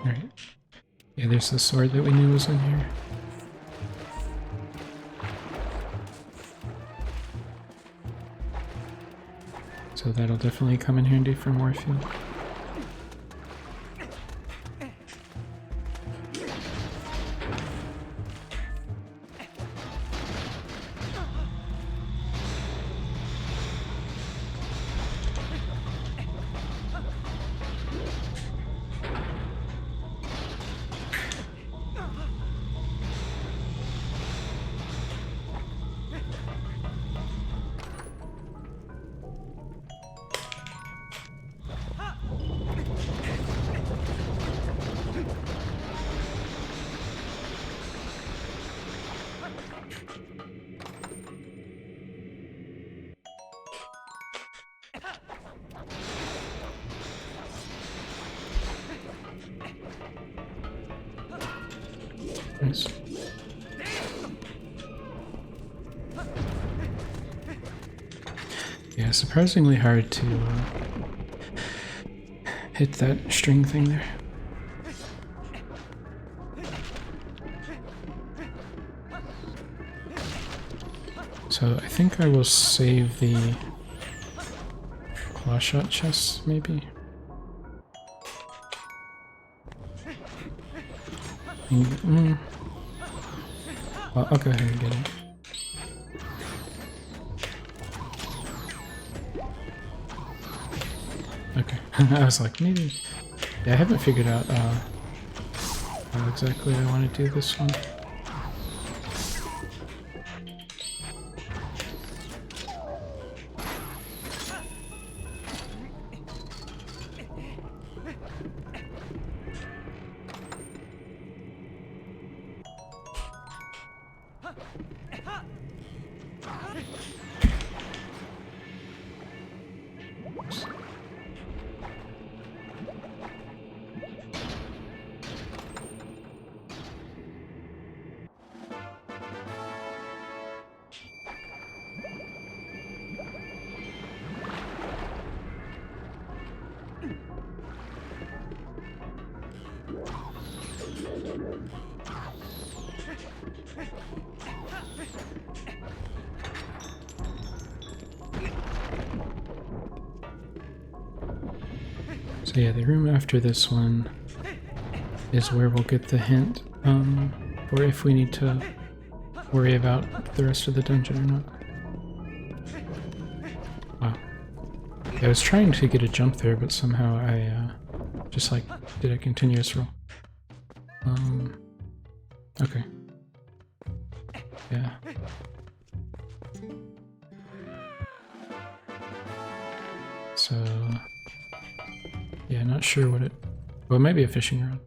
Alright. Yeah, there's the sword that we knew was in here. So that'll definitely come in handy for Morphew. Nice. Yeah, surprisingly hard to hit that string thing there. So I think I will save the claw shot chest, maybe. Well, I'll go ahead and get it. Okay, I was like, maybe. Yeah, I haven't figured out how exactly I want to do this one. So yeah, the room after this one is where we'll get the hint, for if we need to worry about the rest of the dungeon or not. Wow. Yeah, I was trying to get a jump there, but somehow I just like did a continuous roll. Okay. Yeah. So yeah, not sure what it... Well, it might be a fishing rod.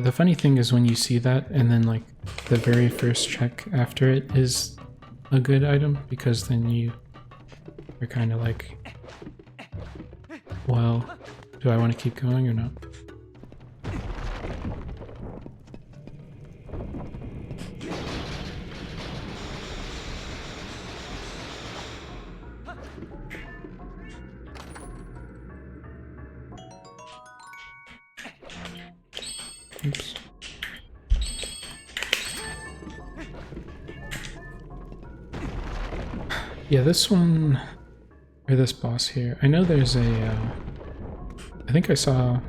The funny thing is when you see that and then like the very first check after it is a good item, because then you're kind of like, well, do I want to keep going or not? Oops. Yeah, this one, or this boss here, I know there's a, I think I saw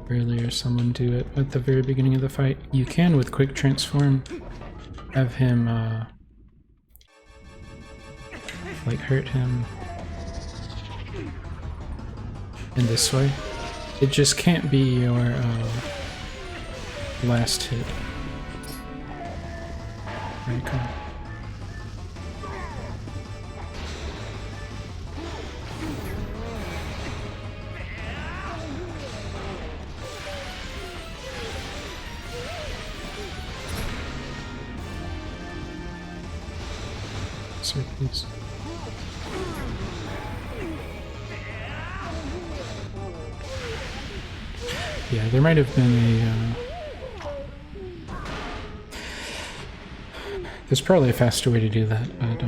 earlier someone do it at the very beginning of the fight. You can, with quick transform, have him, like hurt him in this way. It just can't be your last hit. Very cool. Sir, please. Yeah, there might have been a... there's probably a faster way to do that, but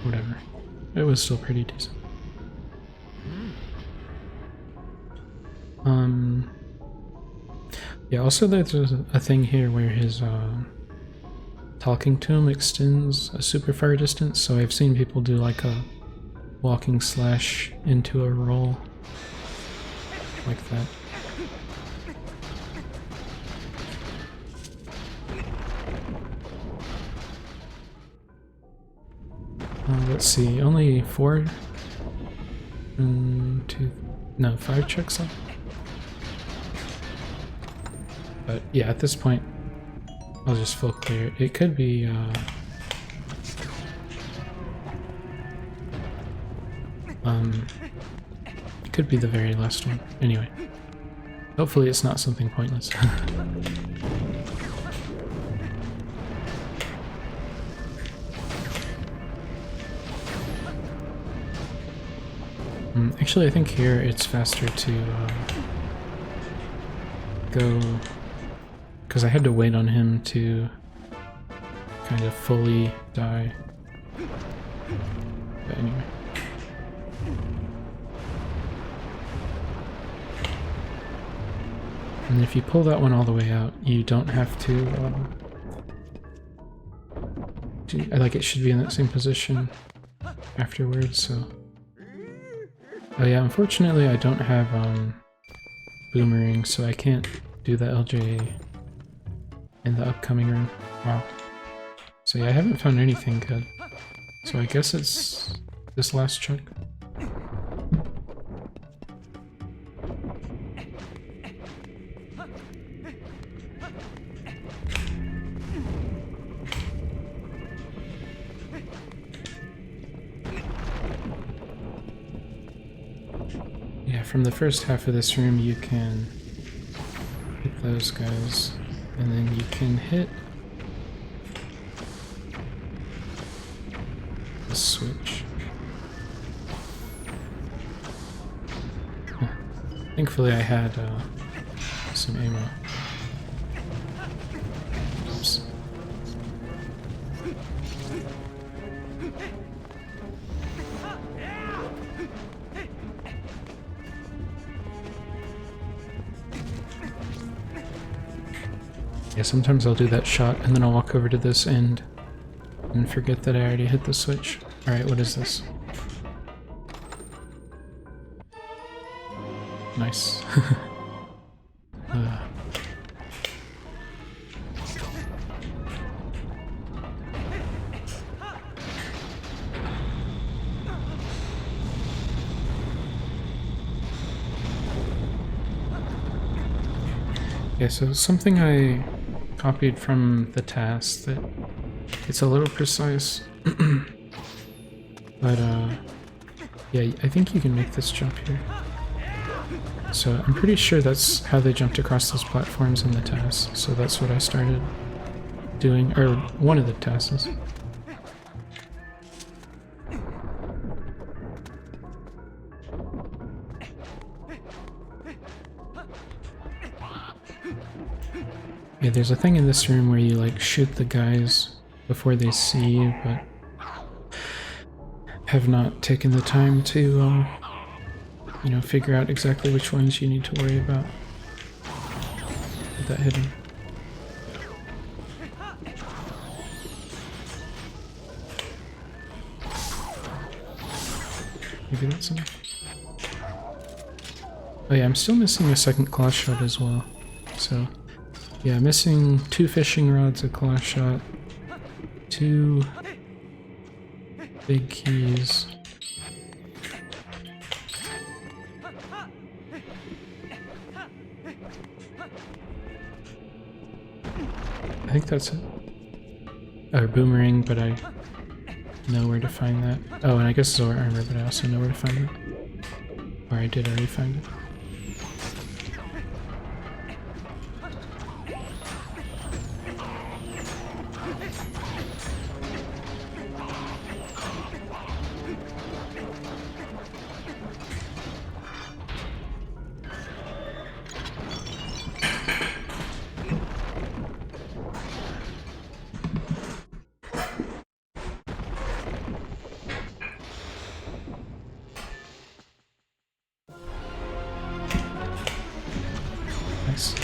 whatever. It was still pretty decent. Yeah, also there's a thing here where his talking to him extends a super far distance, so I've seen people do like a walking slash into a roll like that. Let's see, only 4, 2, no, 5 checks left. But yeah, at this point, I'll just full clear it. It could be, it could be the very last one. Anyway, hopefully it's not something pointless. Actually, I think here it's faster to go, because I had to wait on him to kind of fully die. But anyway. And if you pull that one all the way out, you don't have to, like, it should be in that same position afterwards, so... Oh yeah, unfortunately I don't have boomerang, so I can't do the LJ in the upcoming room. Wow. So yeah, I haven't found anything good. So I guess it's this last chunk. Yeah, from the first half of this room you can hit those guys, and then you can hit the switch. Huh. Thankfully I had some ammo. Oops. Yeah, sometimes I'll do that shot and then I'll walk over to this end and forget that I already hit the switch. Alright, what is this? Nice. Yeah, so something I copied from the task that it's a little precise, but yeah, I think you can make this jump here. So I'm pretty sure that's how they jumped across those platforms in the task, so that's what I started doing, or one of the tasks. Yeah, there's a thing in this room where you like shoot the guys before they see you, but have not taken the time to, you know, figure out exactly which ones you need to worry about with that hidden. Maybe that's enough. Oh yeah, I'm still missing a second claw shot as well, so... yeah, missing 2 fishing rods, a claw shot, 2 big keys. I think that's it. Or boomerang, but I know where to find that. Oh, and I guess Zora armor, but I also know where to find it. Or I did already find it. Nice.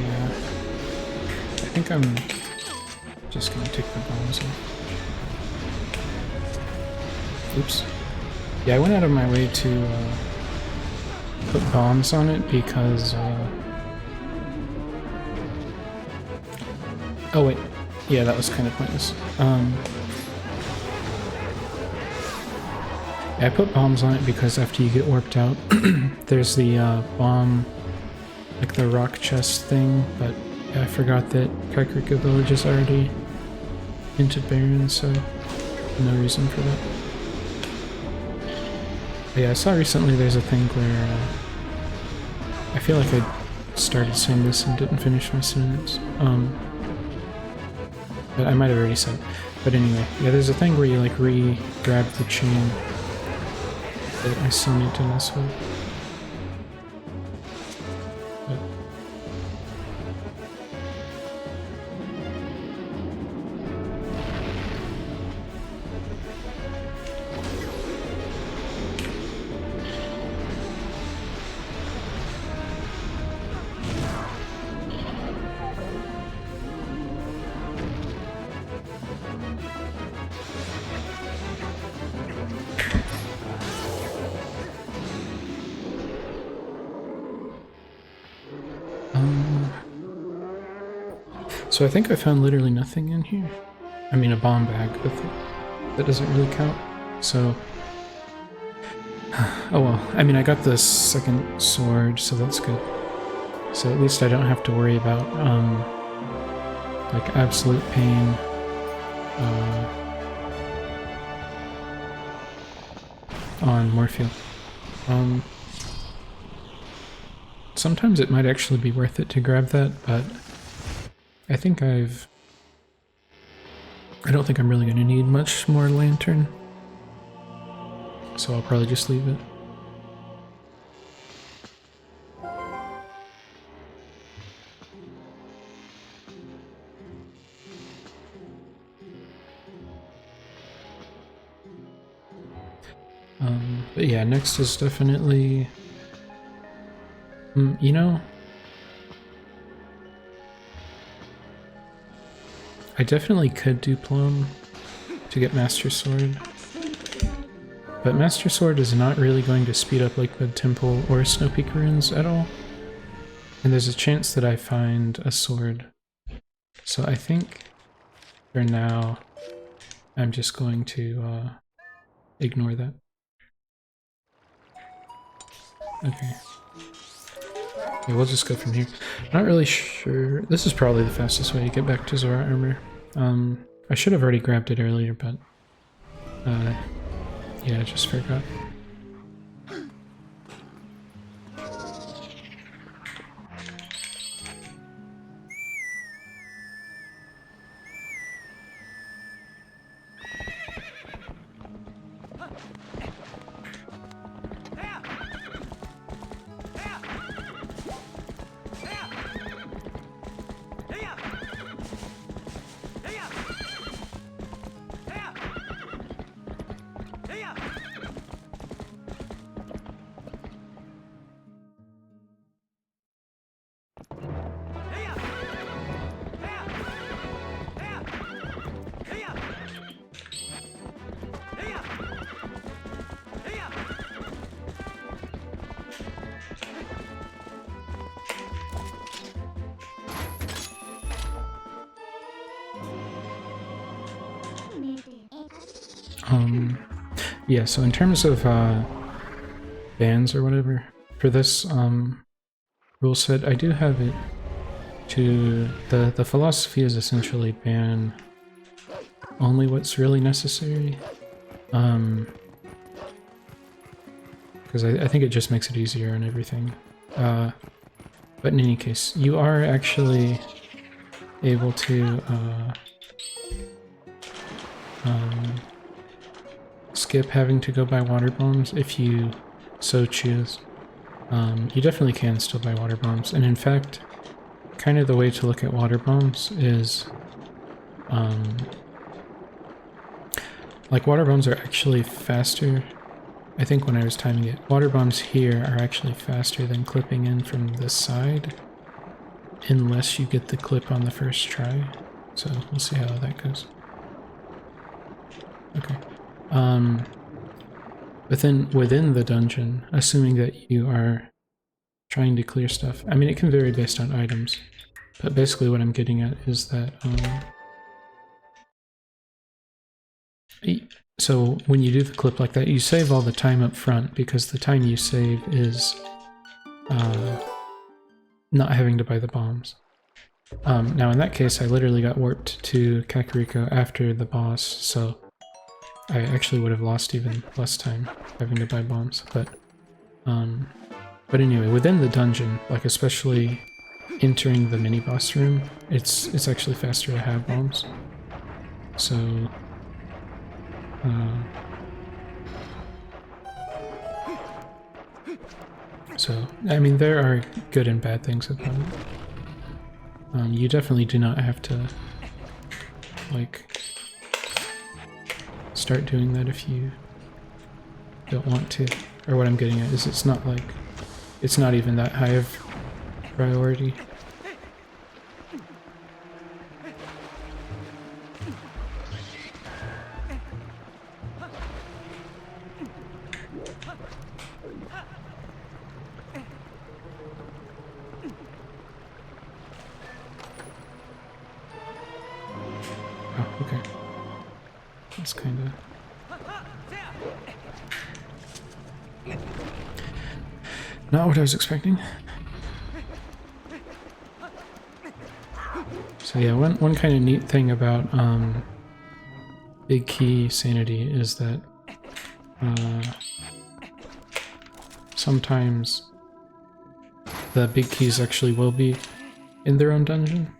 Yeah. I think I'm just gonna take the bombs off. Oops. Yeah, I went out of my way to put bombs on it because oh wait. Yeah, that was kind of pointless. I put bombs on it because after you get warped out, there's the bomb, like the rock chest thing, but yeah, I forgot that Kakariko Village is already into Baron, so no reason for that. But yeah, I saw recently there's a thing where I feel like I started saying this and didn't finish my sentence. But I might have already said it. But anyway, yeah, there's a thing where you like re-grab the chain that I still need to mess with. But so I think I found literally nothing in here. I mean, a bomb bag, but that doesn't really count. So, oh well. I mean, I got the second sword, so that's good. So at least I don't have to worry about like absolute pain. On Morpheal. Sometimes it might actually be worth it to grab that, but I think I don't think I'm really going to need much more lantern, so I'll probably just leave it. But yeah, next is definitely, you know, I definitely could do Plum to get Master Sword, but Master Sword is not really going to speed up Lakebed Temple or Snow Peak Ruins at all, and there's a chance that I find a sword. So I think for now I'm just going to ignore that. Okay. Yeah, we'll just go from here. Not really sure. This is probably the fastest way to get back to Zora Armor. I should have already grabbed it earlier, but yeah, I just forgot. Yeah, so in terms of bans or whatever, for this rule set, I do have it to... The philosophy is essentially ban only what's really necessary. Because I think it just makes it easier and everything. But in any case, you are actually able to skip having to go buy water bombs if you so choose. You definitely can still buy water bombs, and in fact, kind of the way to look at water bombs is like water bombs are actually faster. I think when I was timing it, water bombs here are actually faster than clipping in from this side, unless you get the clip on the first try. So we'll see how that goes. Okay. But then within the dungeon, assuming that you are trying to clear stuff, I mean, it can vary based on items, but basically what I'm getting at is that, so when you do the clip like that, you save all the time up front, because the time you save is not having to buy the bombs. Now in that case, I literally got warped to Kakariko after the boss, so I actually would have lost even less time having to buy bombs, but anyway, within the dungeon, like especially entering the mini boss room, it's actually faster to have bombs. So I mean, there are good and bad things about it. You definitely do not have to like start doing that if you don't want to. Or what I'm getting at is it's not like, it's not even that high of priority. Oh, okay. That's kind of... not what I was expecting. So yeah, one kind of neat thing about Big Key Sanity is that sometimes the big keys actually will be in their own dungeon.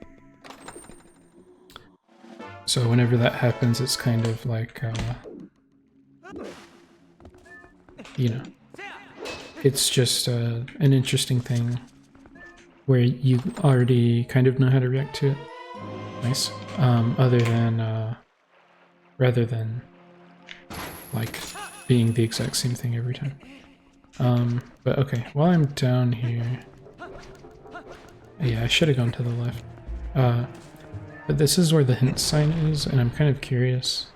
So whenever that happens, it's kind of like, you know, it's just an interesting thing where you already kind of know how to react to it. Nice. Other than, rather than, like, being the exact same thing every time. But okay, while I'm down here... yeah, I should have gone to the left. But this is where the hint sign is, and I'm kind of curious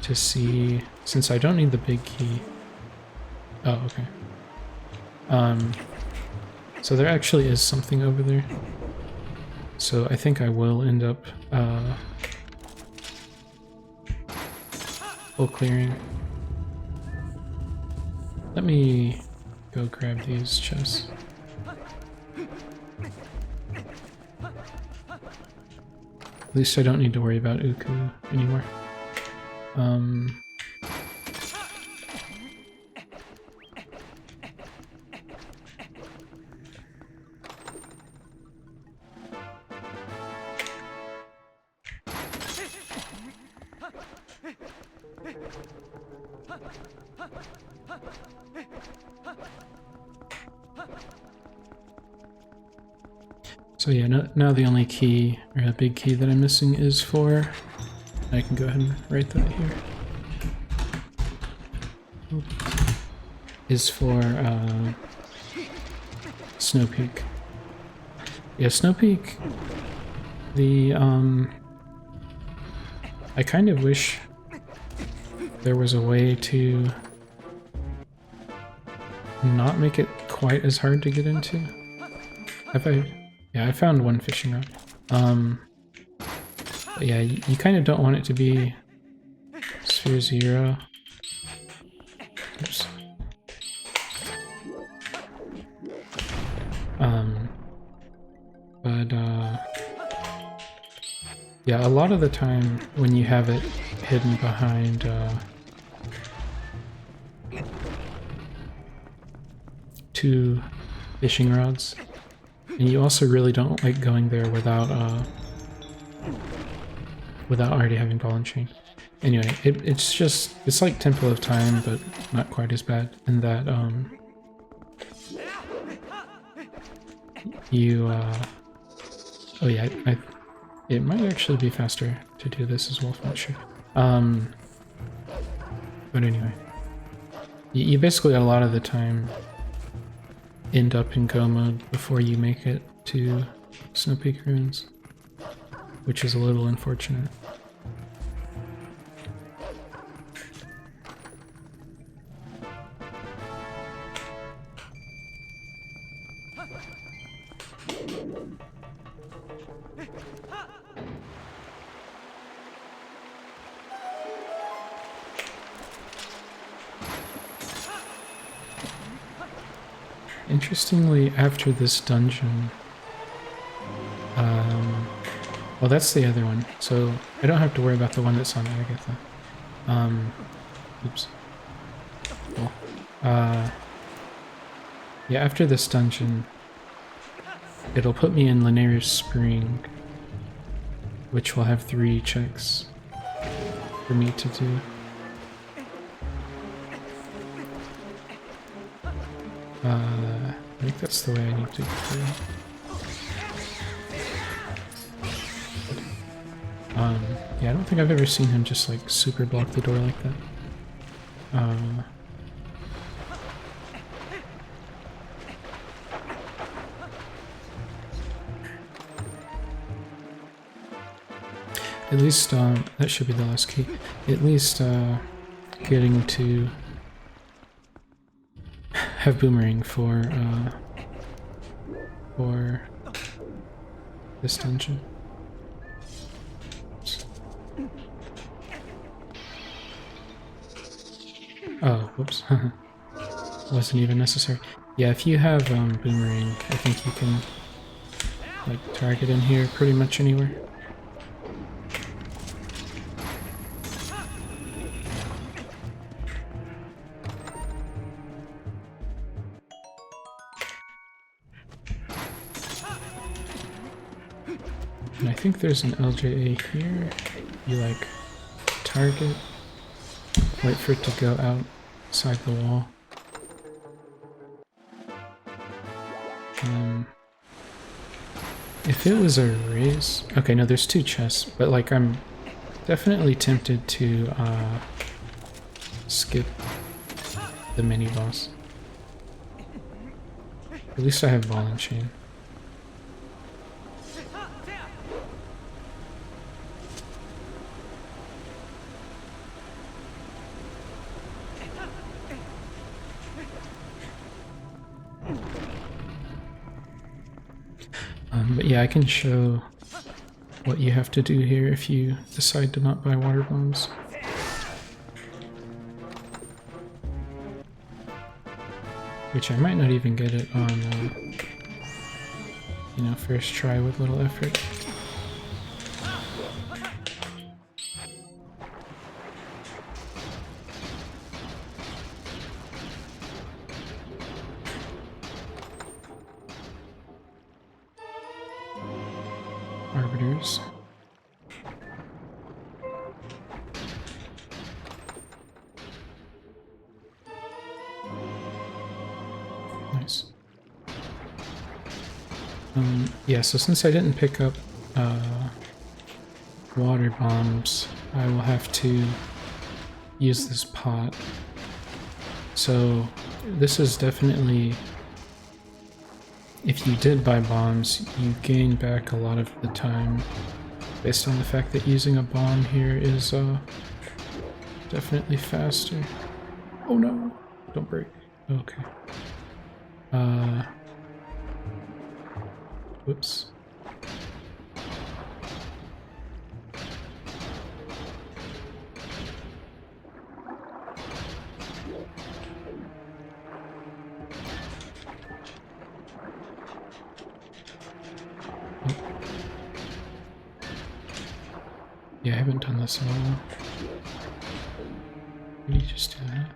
to see, since I don't need the big key. Oh, okay. So there actually is something over there. So I think I will end up full clearing. Let me go grab these chests. At least I don't need to worry about Uku anymore. So yeah, now the only key, or the big key that I'm missing is for, I can go ahead and write that here, is for Snow Peak. Yeah, Snow Peak, I kind of wish there was a way to not make it quite as hard to get into. Yeah, I found one fishing rod. But yeah, you kind of don't want it to be Sphere 0. Oops. Yeah, a lot of the time when you have it hidden behind two fishing rods, and you also really don't like going there without already having ball and chain. Anyway, it's like Temple of Time, but not quite as bad in that oh yeah, it might actually be faster to do this as well, if not sure. But anyway, you basically a lot of the time end up in go mode before you make it to Snow Peak Ruins, which is a little unfortunate. Interestingly, after this dungeon, well, that's the other one, so I don't have to worry about the one that's on Agatha. Oops. Cool. Yeah, after this dungeon, it'll put me in Linneri's Spring, which will have 3 checks for me to do. I think that's the way I need to go through. Yeah, I don't think I've ever seen him just like super block the door like that. At least, that should be the last key. At least, getting to have Boomerang for this dungeon. Oh, whoops. Wasn't even necessary. Yeah, if you have Boomerang, I think you can like target in here pretty much anywhere. And I think there's an LJA here. You like target, wait for it to go outside the wall. If it was a race, okay, no, there's 2 chests, but like I'm definitely tempted to skip the mini boss. At least I have ball and chain. But yeah, I can show what you have to do here if you decide to not buy water bombs. Which I might not even get it on, you know, first try with little effort. Arbiters. Nice. Yeah, so since I didn't pick up water bombs, I will have to use this pot. So this is definitely, if you did buy bombs, you gain back a lot of the time based on the fact that using a bomb here is definitely faster. Oh no, don't break. Okay. Whoops. Yeah, I haven't done this in a while. Did you just do that?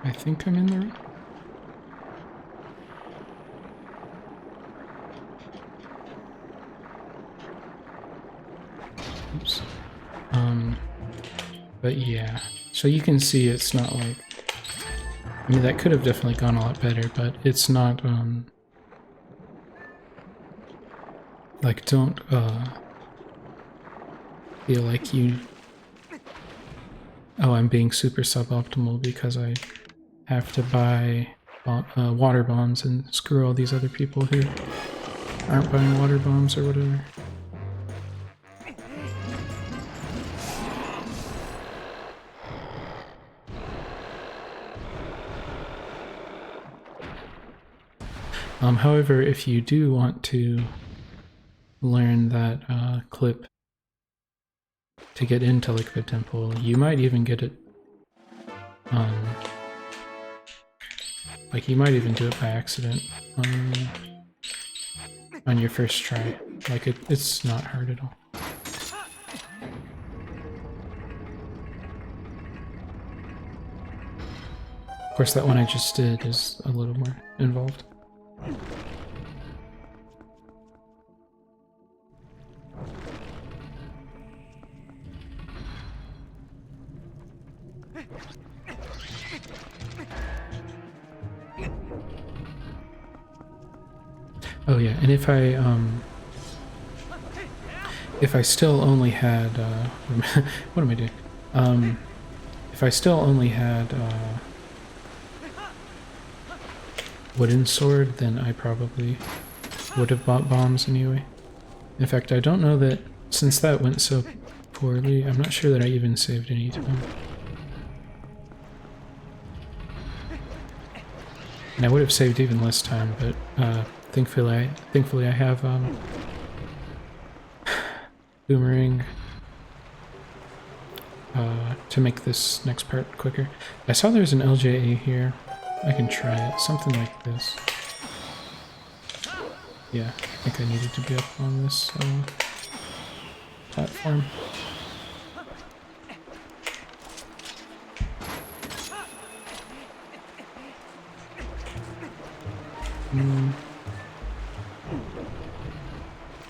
I think I'm in the right. Oops. But yeah, so you can see it's not like, I mean, that could have definitely gone a lot better, but it's not, like, don't, feel like you, oh, I'm being super suboptimal because I have to buy water bombs and screw all these other people who aren't buying water bombs or whatever. However, if you do want to learn that clip to get into Liquid Temple, you might even get it, like you might even do it by accident on your first try. Like it's not hard at all. Of course, that one I just did is a little more involved. Oh yeah, and if I still only had what am I doing? If I still only had wooden sword, then I probably would have bought bombs anyway. In fact, I don't know that, since that went so poorly, I'm not sure that I even saved any time. And I would have saved even less time, but thankfully I have boomerang to make this next part quicker. I saw there's an LJA here. I can try it. Something like this. Yeah, I think I needed to be up on this platform.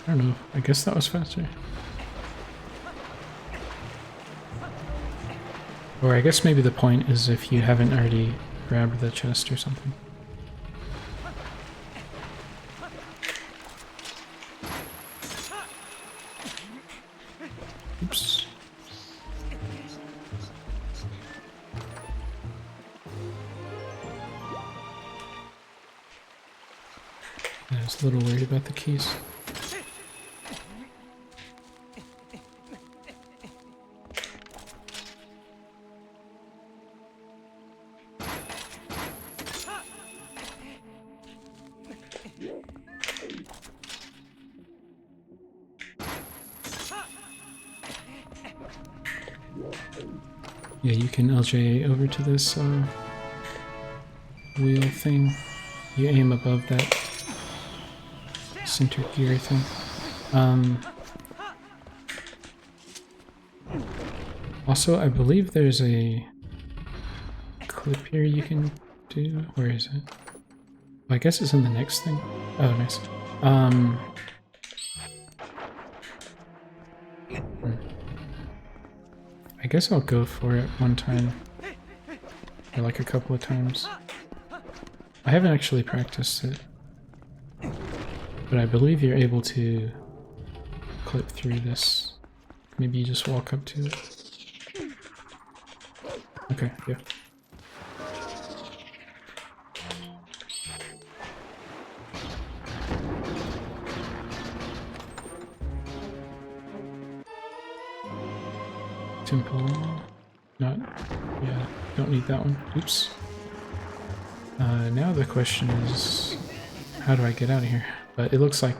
I don't know. I guess that was faster. Or I guess maybe the point is if you haven't already grabbed the chest or something. Oops. I was a little worried about the keys. Yeah, you can LJ over to this wheel thing. You aim above that center gear thing. Also, I believe there's a clip here you can do. Where is it? Well, I guess it's in the next thing. Oh, nice. I guess I'll go for it one time. Or like a couple of times. I haven't actually practiced it. But I believe you're able to clip through this. Maybe you just walk up to it. Okay, yeah. Temple. Not. Yeah, don't need that one. Oops. Now the question is, how do I get out of here? But it looks like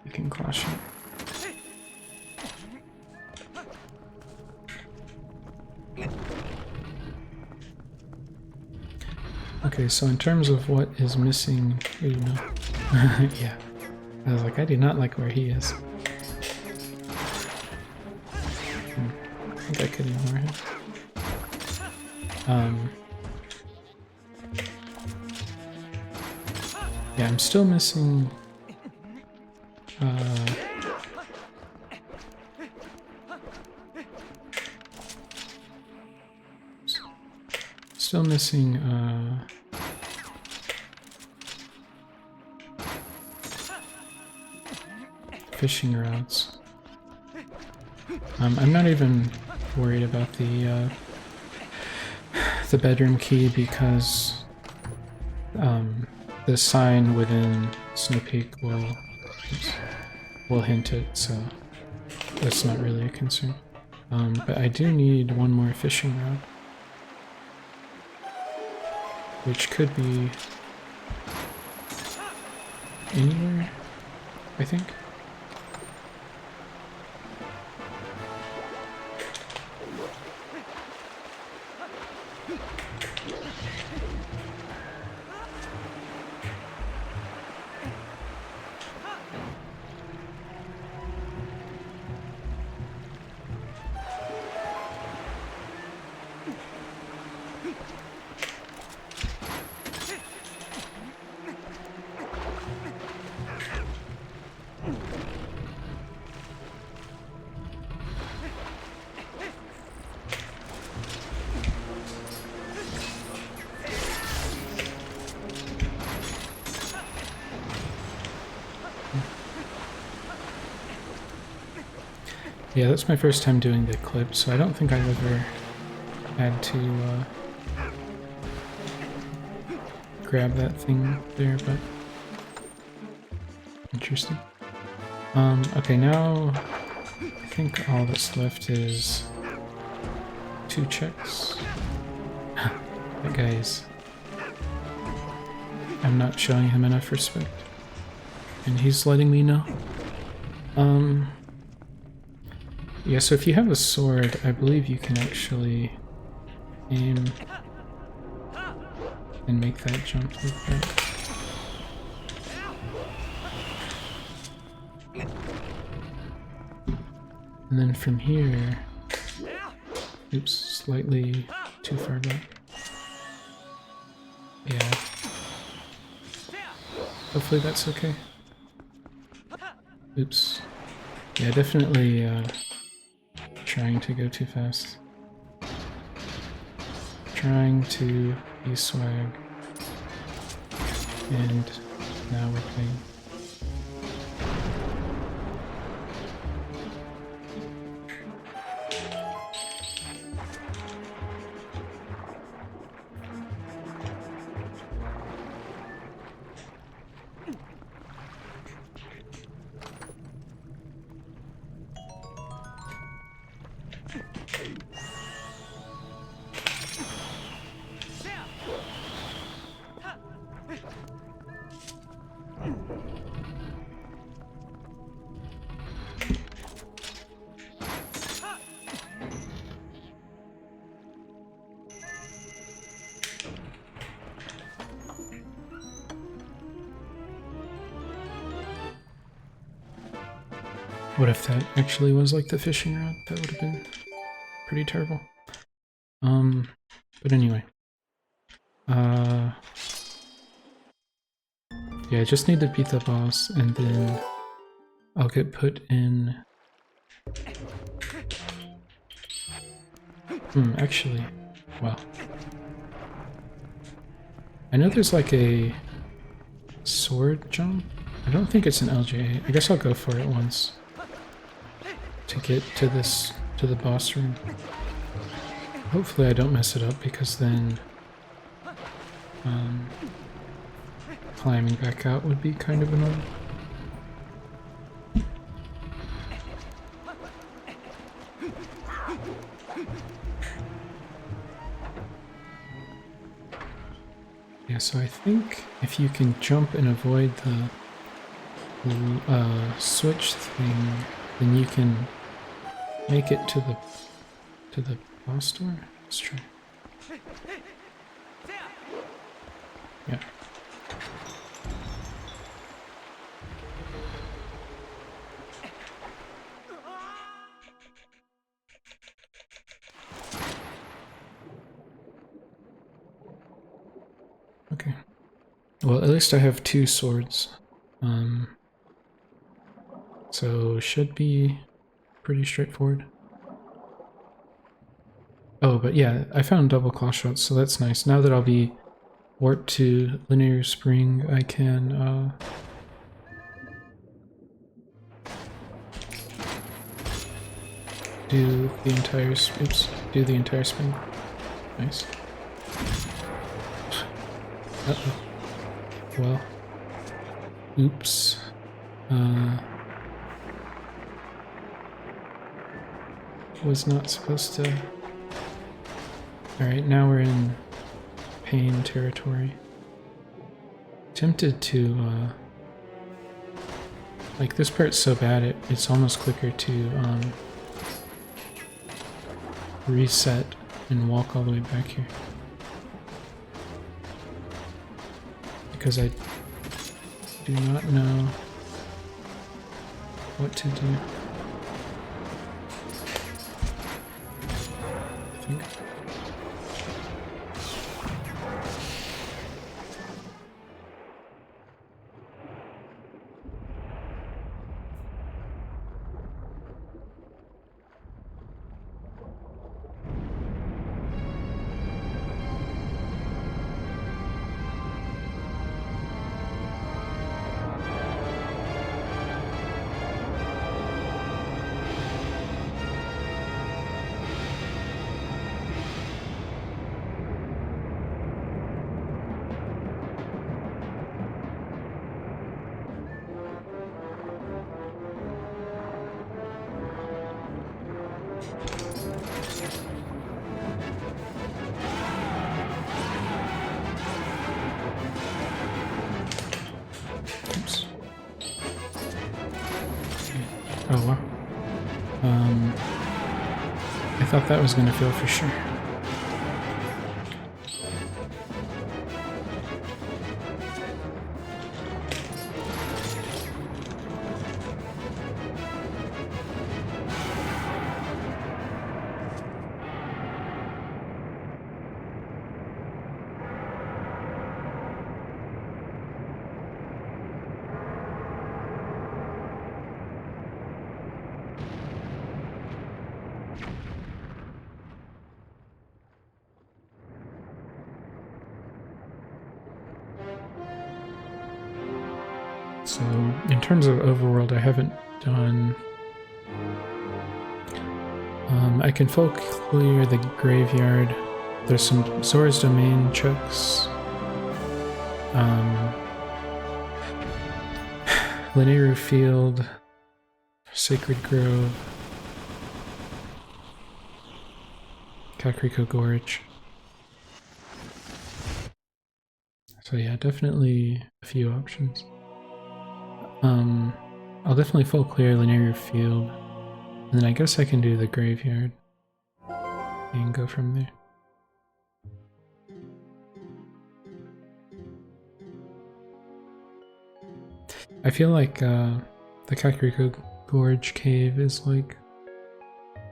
you can clash it. Okay, so in terms of what is missing, ooh, no. Yeah. I was like, I do not like where he is. I think I could ignore him. Yeah, I'm still missing fishing routes. I'm not even worried about the bedroom key because the sign within Snow Peak will hint it, so that's not really a concern. But I do need one more fishing route, which could be anywhere, I think. Yeah, that's my first time doing the clip, so I don't think I've ever had to grab that thing there, but interesting. Okay, now I think all that's left is 2 checks. That guy's... I'm not showing him enough respect. And he's letting me know. Yeah, so if you have a sword, I believe you can actually aim and make that jump like that. And then from here, oops, slightly too far back. Yeah. Hopefully that's okay. Oops. Yeah, definitely trying to go too fast. Trying to be swag. And now we're playing. What if that actually was like the fishing rod? That would have been pretty terrible. But anyway. Yeah, I just need to beat the boss and then I'll get put in... actually, well. I know there's like a sword jump. I don't think it's an LJA. I guess I'll go for it once to get to the boss room. Hopefully I don't mess it up because then climbing back out would be kind of annoying. Yeah, so I think if you can jump and avoid the switch thing, then you can make it to the boss door. Let's try. Yeah. Okay. Well, at least I have 2 swords. So should be pretty straightforward. Oh, but yeah, I found double claw shots, so that's nice. Now that I'll be warped to Linear Spring, I can do the entire spin. Nice. Uh-oh. Well. Oops. Was not supposed to... Alright, now we're in pain territory. Tempted to, like, this part's so bad, it's almost quicker to, reset and walk all the way back here. Because I do not know what to do. I think. Oops. Oh wow. I thought that was gonna fail for sure. So, in terms of overworld, I haven't done... I can full clear the graveyard. There's some Zora's Domain checks. Linear Field, Sacred Grove, Kakariko Gorge. So yeah, definitely a few options. I'll definitely full clear Linear Field, and then I guess I can do the graveyard and go from there. I feel like the Kakariko gorge cave is like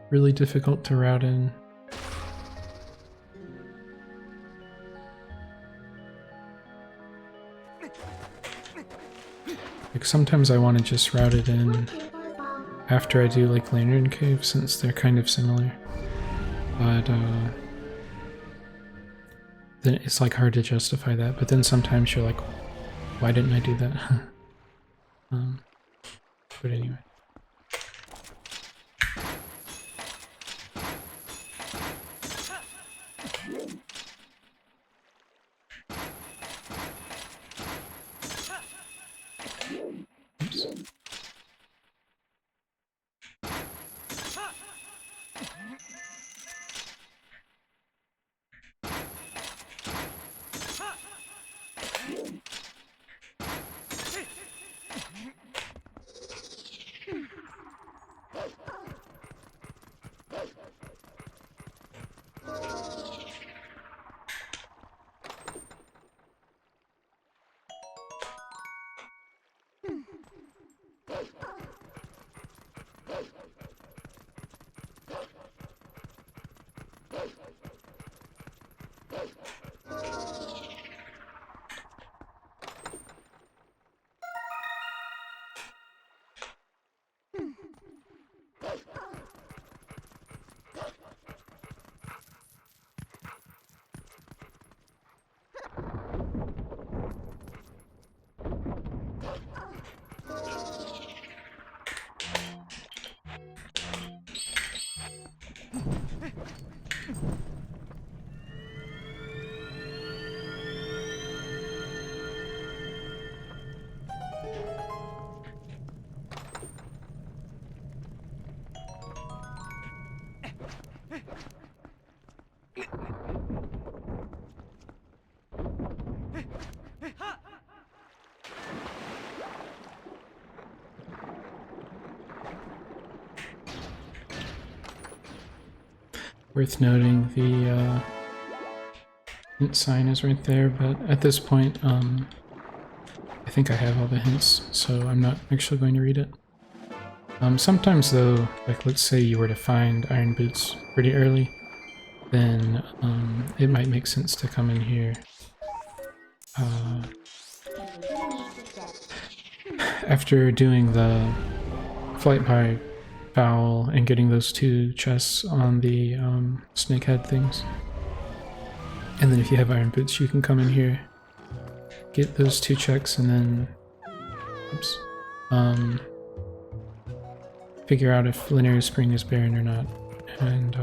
really difficult to route in. Like sometimes I want to just route it in after I do like Lantern Cave since they're kind of similar. But then it's like hard to justify that. But then sometimes you're like, why didn't I do that? But anyway. Oops. Worth noting, the hint sign is right there, but at this point, I think I have all the hints, so I'm not actually going to read it. Sometimes though, like let's say you were to find iron boots pretty early, then it might make sense to come in here. After doing the flight by foul and getting those 2 chests on the snakehead things. And then if you have iron boots, you can come in here, get those 2 checks, and then oops, figure out if Linear Spring is barren or not, and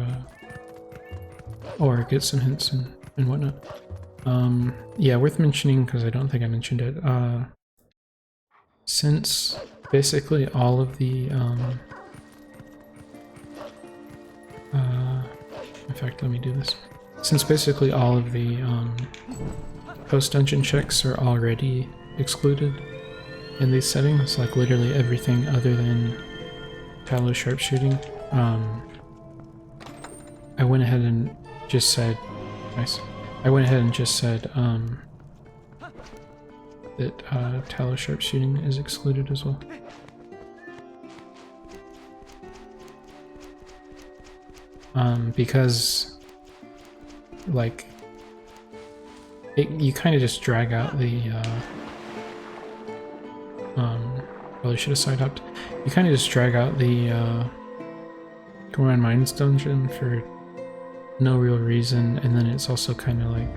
or get some hints and whatnot. Yeah, worth mentioning, because I don't think I mentioned it, since basically all of the in fact, let me do this. Since basically all of the post-dungeon checks are already excluded in these settings, like literally everything other than Tallow sharpshooting, I went ahead and just said, nice. I went ahead and just said that Tallow sharpshooting is excluded as well. Because, like, you kind of just drag out the, probably should have side hopped. You kind of just drag out the, Goron Mines dungeon for no real reason, and then it's also kind of like,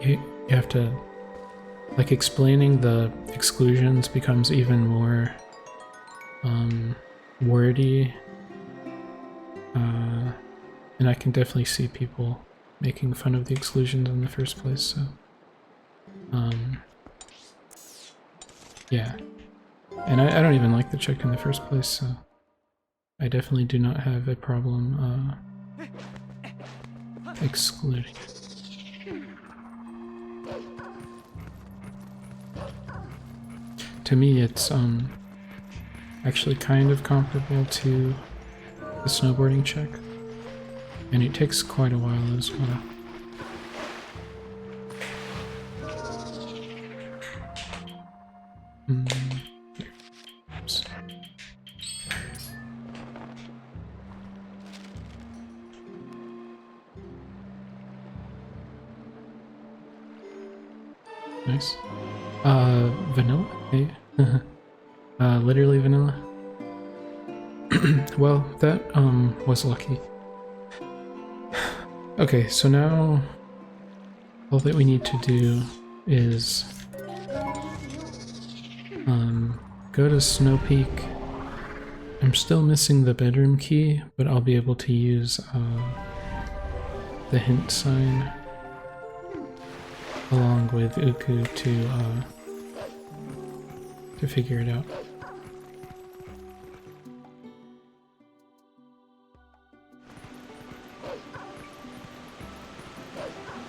you have to, like, explaining the exclusions becomes even more, wordy. And I can definitely see people making fun of the exclusions in the first place, so yeah. And I don't even like the check in the first place, so I definitely do not have a problem excluding it. To me, it's actually kind of comparable to the snowboarding check, and it takes quite a while as well. Oops. nice. Vanilla? Hey. Literally vanilla. Well, that, was lucky. Okay, so now all that we need to do is, go to Snow Peak. I'm still missing the bedroom key, but I'll be able to use, the hint sign along with Uku to figure it out.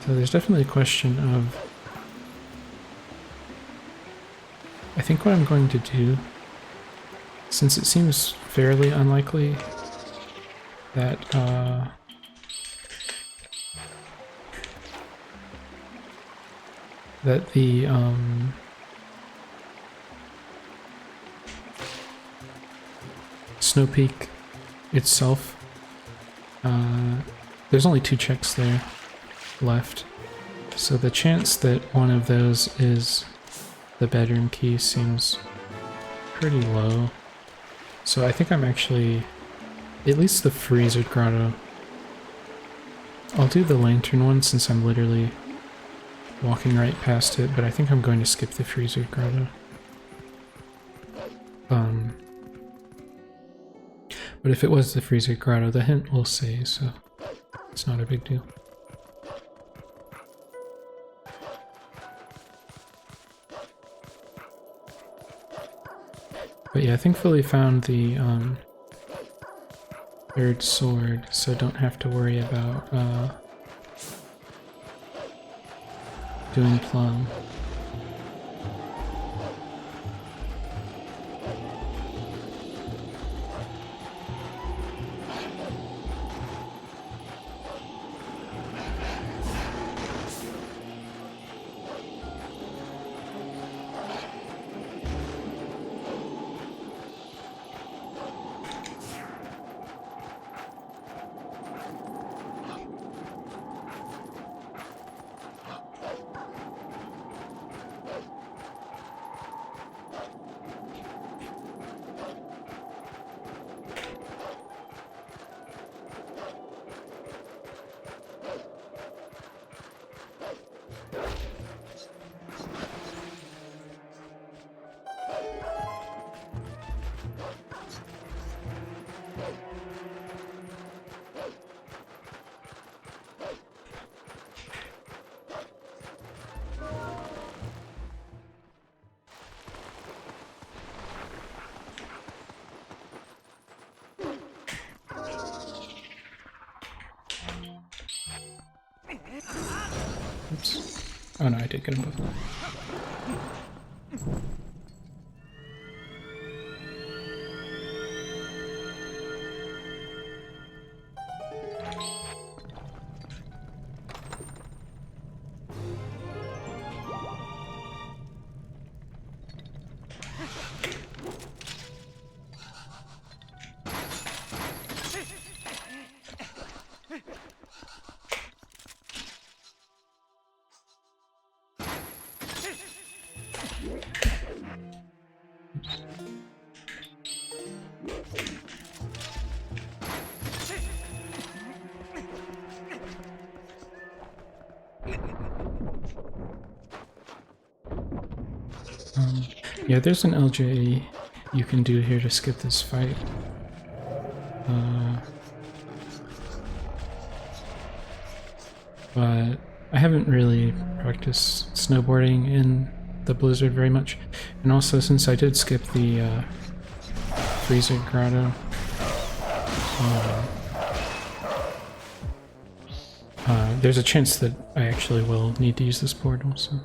So there's definitely a question of, I think what I'm going to do, since it seems fairly unlikely that that the Snow Peak itself, there's only 2 checks there left, so the chance that one of those is the bedroom key seems pretty low. So I think I'm actually, at least the Freezer Grotto. I'll do the lantern one since I'm literally walking right past it, but I think I'm going to skip the Freezer Grotto. But if it was the Freezer Grotto, the hint will say, so it's not a big deal. But yeah, I thankfully found the 3rd sword, so don't have to worry about doing plum. Oops. Oh no, I did get them both. Yeah, there's an LJ you can do here to skip this fight. But I haven't really practiced snowboarding in the blizzard very much. And also, since I did skip the Freezer Grotto, there's a chance that I actually will need to use this board also.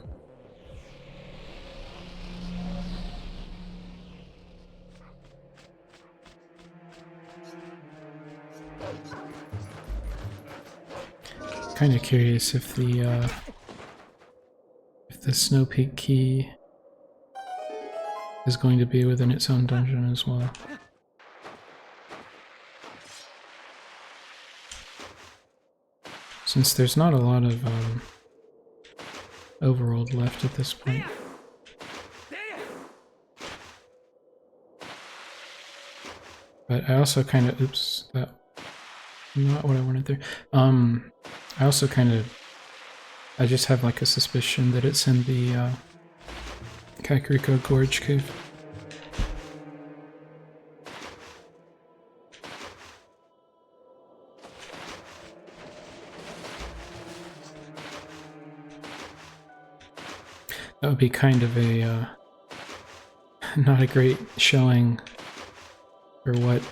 Kind of curious if the Snow Peak key is going to be within its own dungeon as well. Since there's not a lot of overworld left at this point. But I also kind of, oops, that not what I wanted there. I also kind of, I just have like a suspicion that it's in the Kakariko Gorge Cave. That would be kind of a, not a great showing for what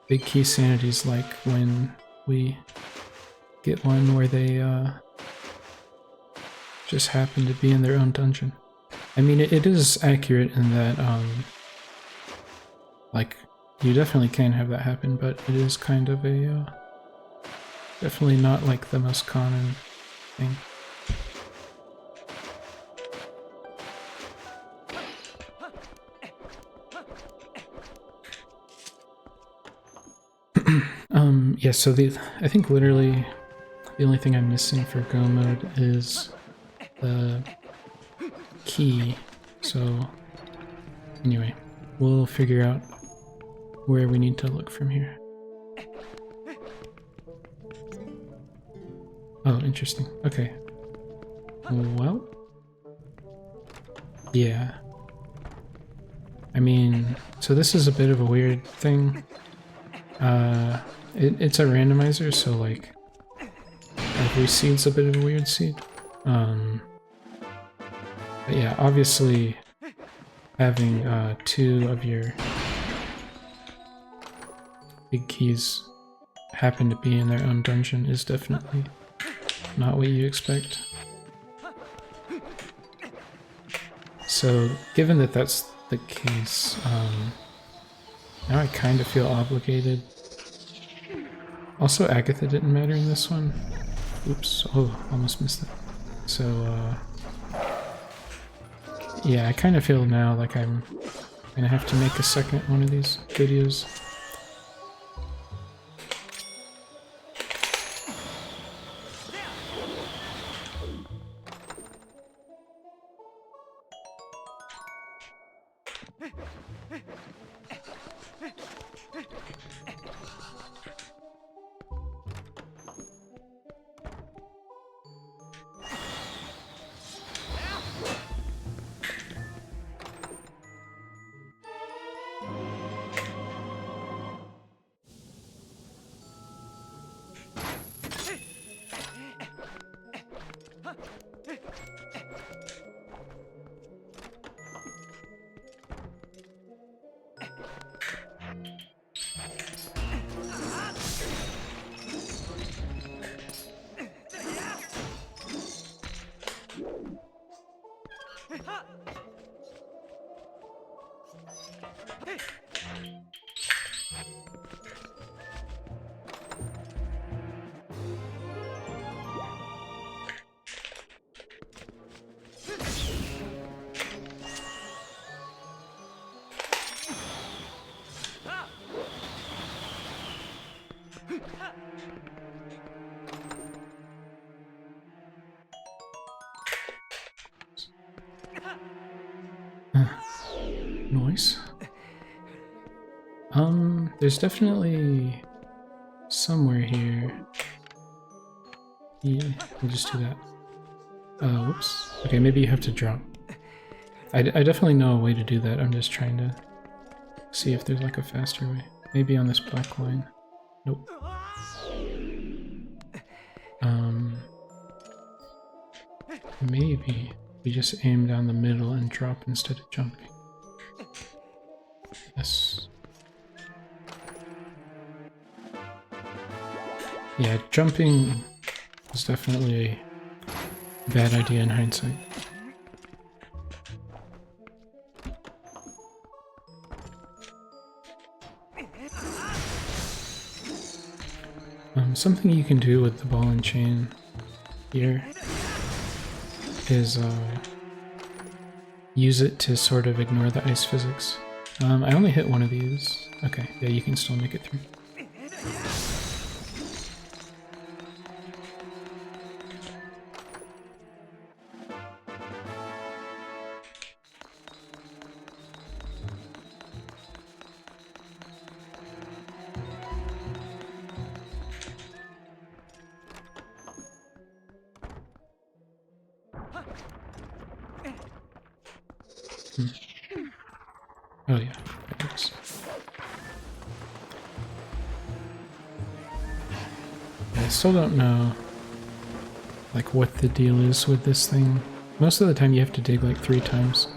Big Key Sanity's like when we get one where they just happen to be in their own dungeon. I mean, it is accurate in that, like, you definitely can have that happen, but it is kind of a, definitely not like the most common thing. Yeah, so I think literally the only thing I'm missing for Go mode is the key. So anyway, we'll figure out where we need to look from here. Oh, interesting. Okay. Well, yeah. I mean, so this is a bit of a weird thing. It's a randomizer, so like every seed's a bit of a weird seed. But yeah, obviously having 2 of your big keys happen to be in their own dungeon is definitely not what you expect. So given that that's the case, now I kind of feel obligated. Also, Agatha didn't matter in this one. Oops, oh, almost missed it. So, yeah, I kind of feel now like I'm gonna have to make a second one of these videos. Noise. There's definitely somewhere here. Yeah, we'll just do that. Whoops. Okay, maybe you have to drop. I definitely know a way to do that. I'm just trying to see if there's like a faster way. Maybe on this black line. Nope. Maybe we just aim down the middle and drop instead of jumping. Yes. Yeah, jumping is definitely a bad idea in hindsight. Something you can do with the ball and chain here is use it to sort of ignore the ice physics. I only hit one of these. Okay, yeah, you can still make it through. Oh yeah, that works. I still don't know like what the deal is with this thing. Most of the time you have to dig like 3 times.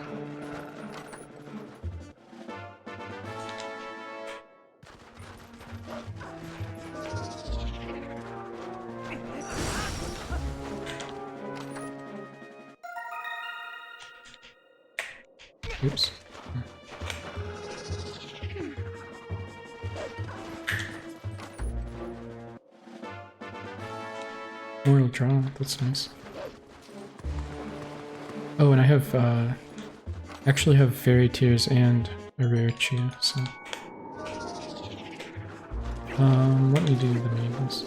Oops. Mortal draw, that's nice. Oh, and I have, actually have fairy tears and a rare chia, so. Let me do the maidens.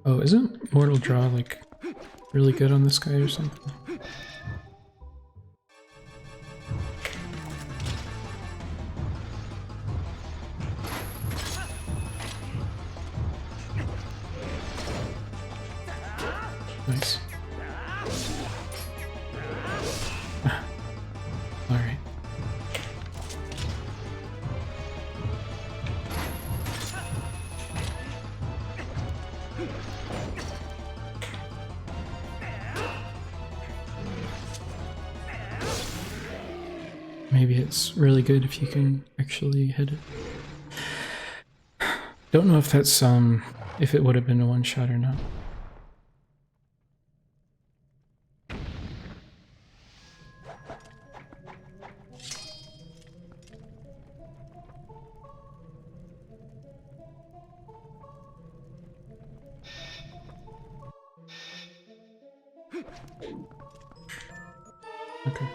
Oh, isn't Mortal Draw, like, really good on this guy or something? Nice. Alright. Maybe it's really good if you can actually hit it. Don't know if that's, if it would have been a one-shot or not. Okay.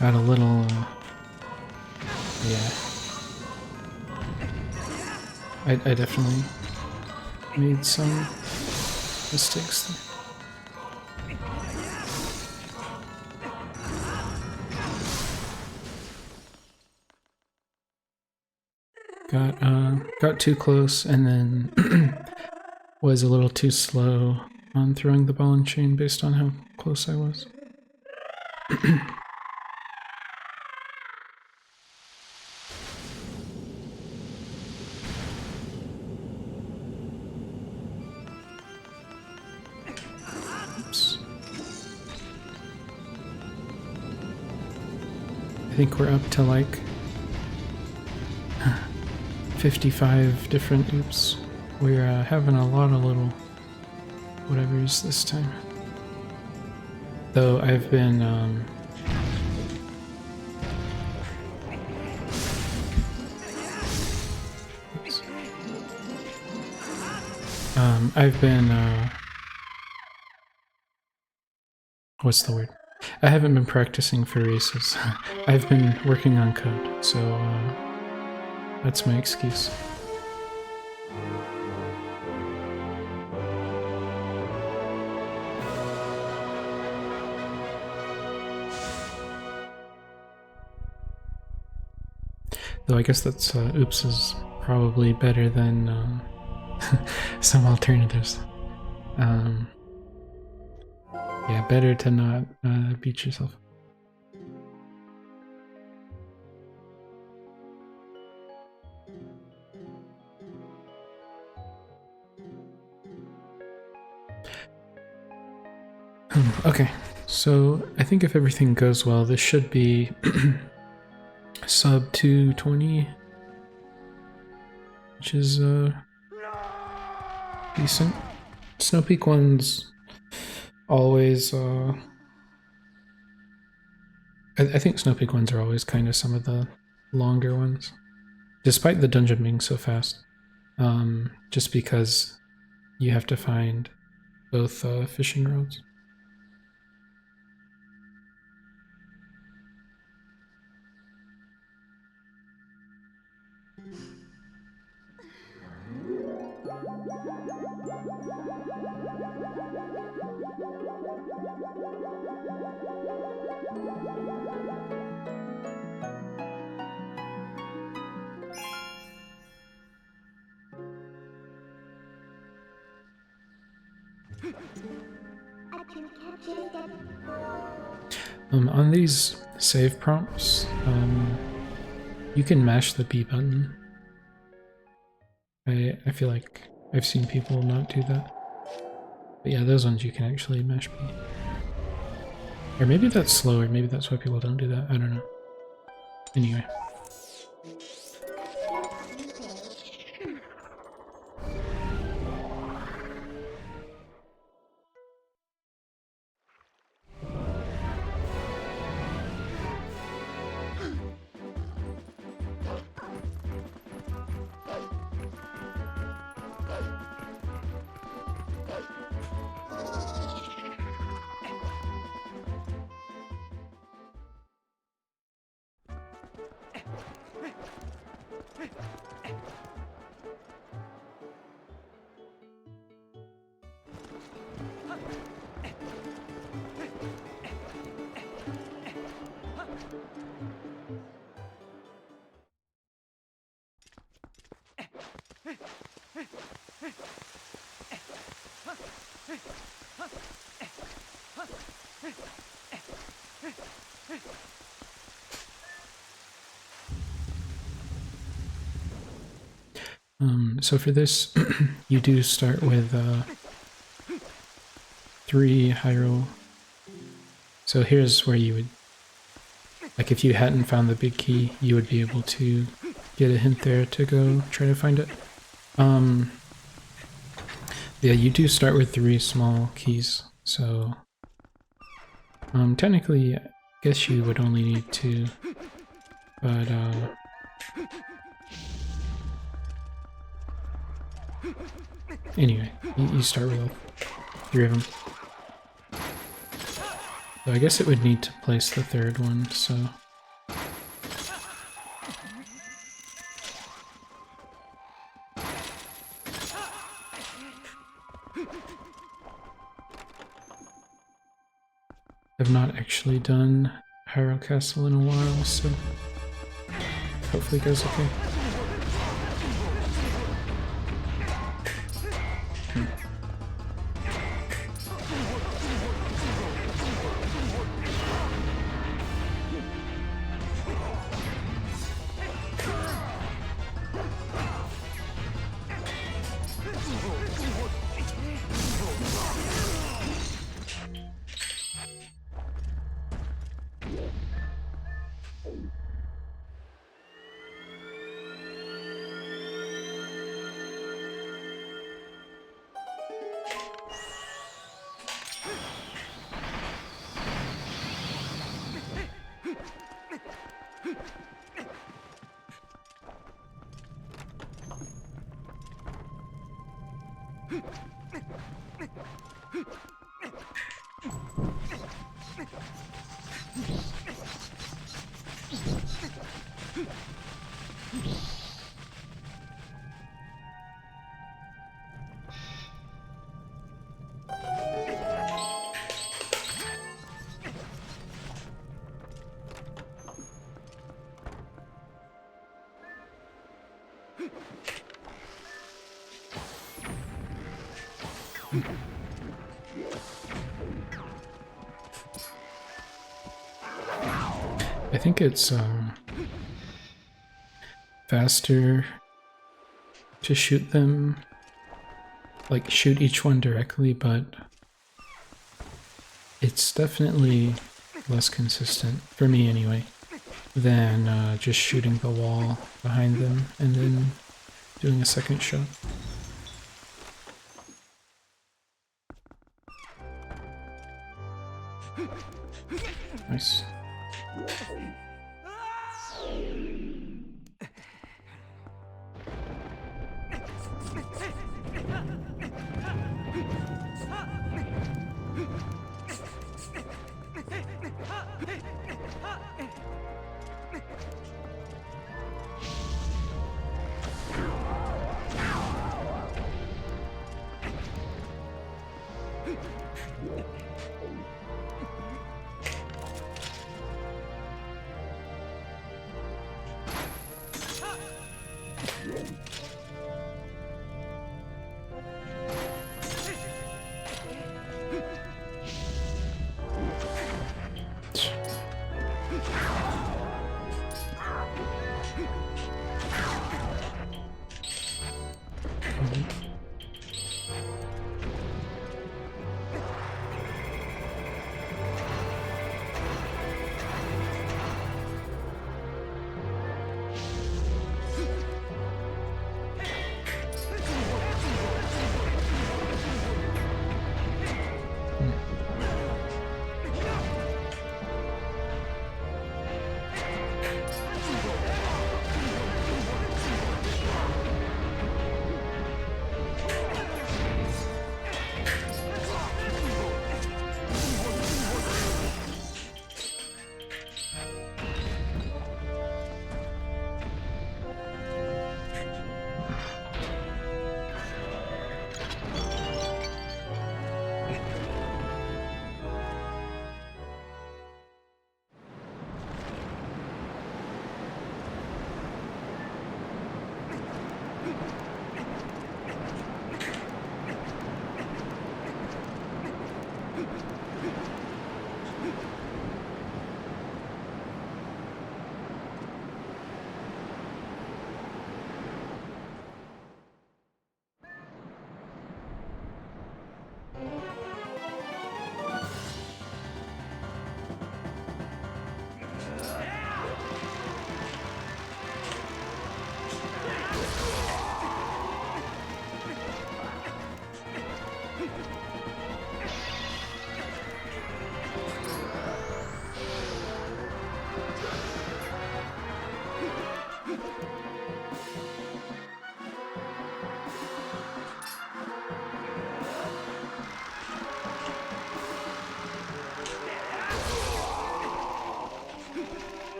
Got a little, yeah. I definitely made some mistakes there. Got too close and then was a little too slow on throwing the ball and chain based on how close I was. Oops. I think we're up to like 55 different oops. We're having a lot of little whatevers this time. Though I've been what's the word? I haven't been practicing for races. I've been working on code, so that's my excuse. Though I guess that's oops is probably better than some alternatives. Yeah, better to not beat yourself. Okay, so I think if everything goes well, this should be sub 220, which is decent. Snow Peak ones always, I think Snow Peak ones are always kind of some of the longer ones, despite the dungeon being so fast. Just because you have to find both fishing rods. On these save prompts, you can mash the B button. I feel like I've seen people not do that. But yeah, those ones you can actually mash B. Or maybe that's slower, maybe that's why people don't do that, I don't know. Anyway. So for this, you do start with 3 Hyrule. So here's where you would, like if you hadn't found the big key, you would be able to get a hint there to go try to find it. Yeah, you do start with 3 small keys, so technically, I guess you would only need 2, but anyway, you start with all 3 of them. So I guess it would need to place the 3rd one, so... I've not actually done Hyrule Castle in a while, so hopefully it goes okay. I think it's faster to shoot them, like shoot each one directly, but it's definitely less consistent, for me anyway, than just shooting the wall behind them and then doing a second shot. Nice.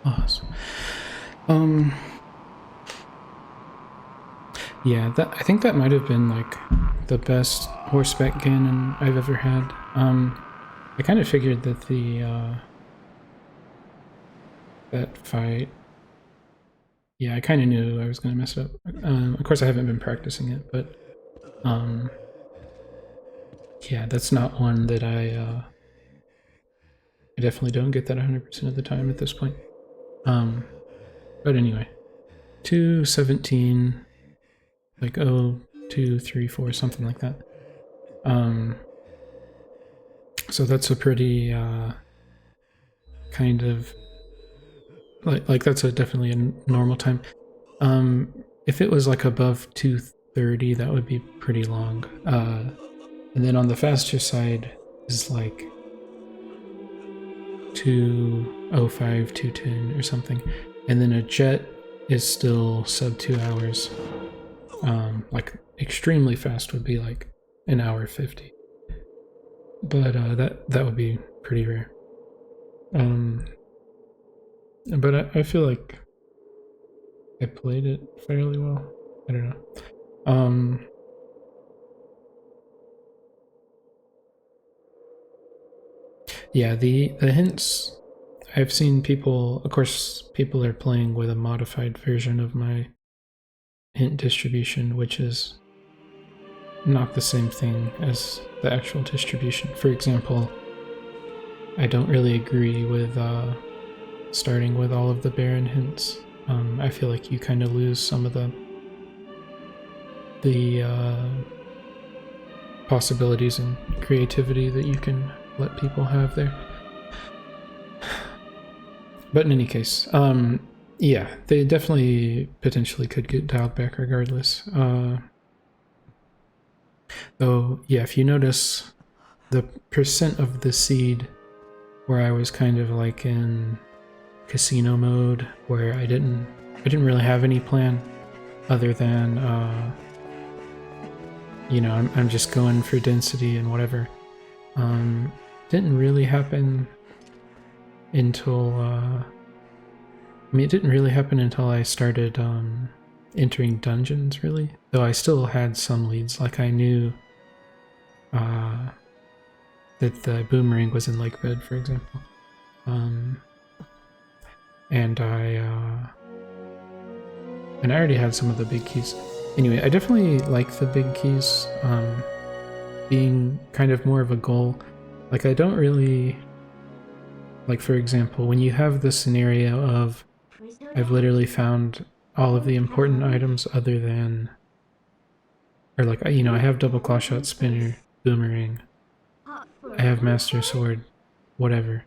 Awesome. Yeah, I think that might have been like the best horseback cannon I've ever had. I kind of figured that that fight. Yeah, I kind of knew I was going to mess it up. Of course, I haven't been practicing it, but yeah, that's not one that I definitely don't get that 100% of the time at this point. But anyway, 217, like 2, 3, 4, something like that. So that's a pretty kind of like that's definitely a normal time. If it was like above 230, that would be pretty long. And then on the faster side is like 205, 210 or something. And then a jet is still sub 2 hours. Like extremely fast would be like an hour 50. But that would be pretty rare. But I feel like I played it fairly well. I don't know. Yeah, the hints, I've seen people, of course, people are playing with a modified version of my hint distribution, which is not the same thing as the actual distribution. For example, I don't really agree with starting with all of the Baron hints. I feel like you kind of lose some of the possibilities and creativity that you can let people have there. But in any case, yeah, they definitely potentially could get dialed back regardless. Though, yeah, if you notice the percent of the seed where I was kind of like in casino mode, where I didn't really have any plan other than you know, I'm just going for density and whatever. Didn't really happen until I mean, it didn't really happen until I started entering dungeons, really. Though I still had some leads, like I knew that the boomerang was in Lake Bed, for example. And I already had some of the big keys. Anyway, I definitely like the big keys being kind of more of a goal. Like, I don't really... Like, for example, when you have the scenario of I've literally found all of the important items other than... Or, like, you know, I have double claw shot, spinner, boomerang, I have master sword, whatever.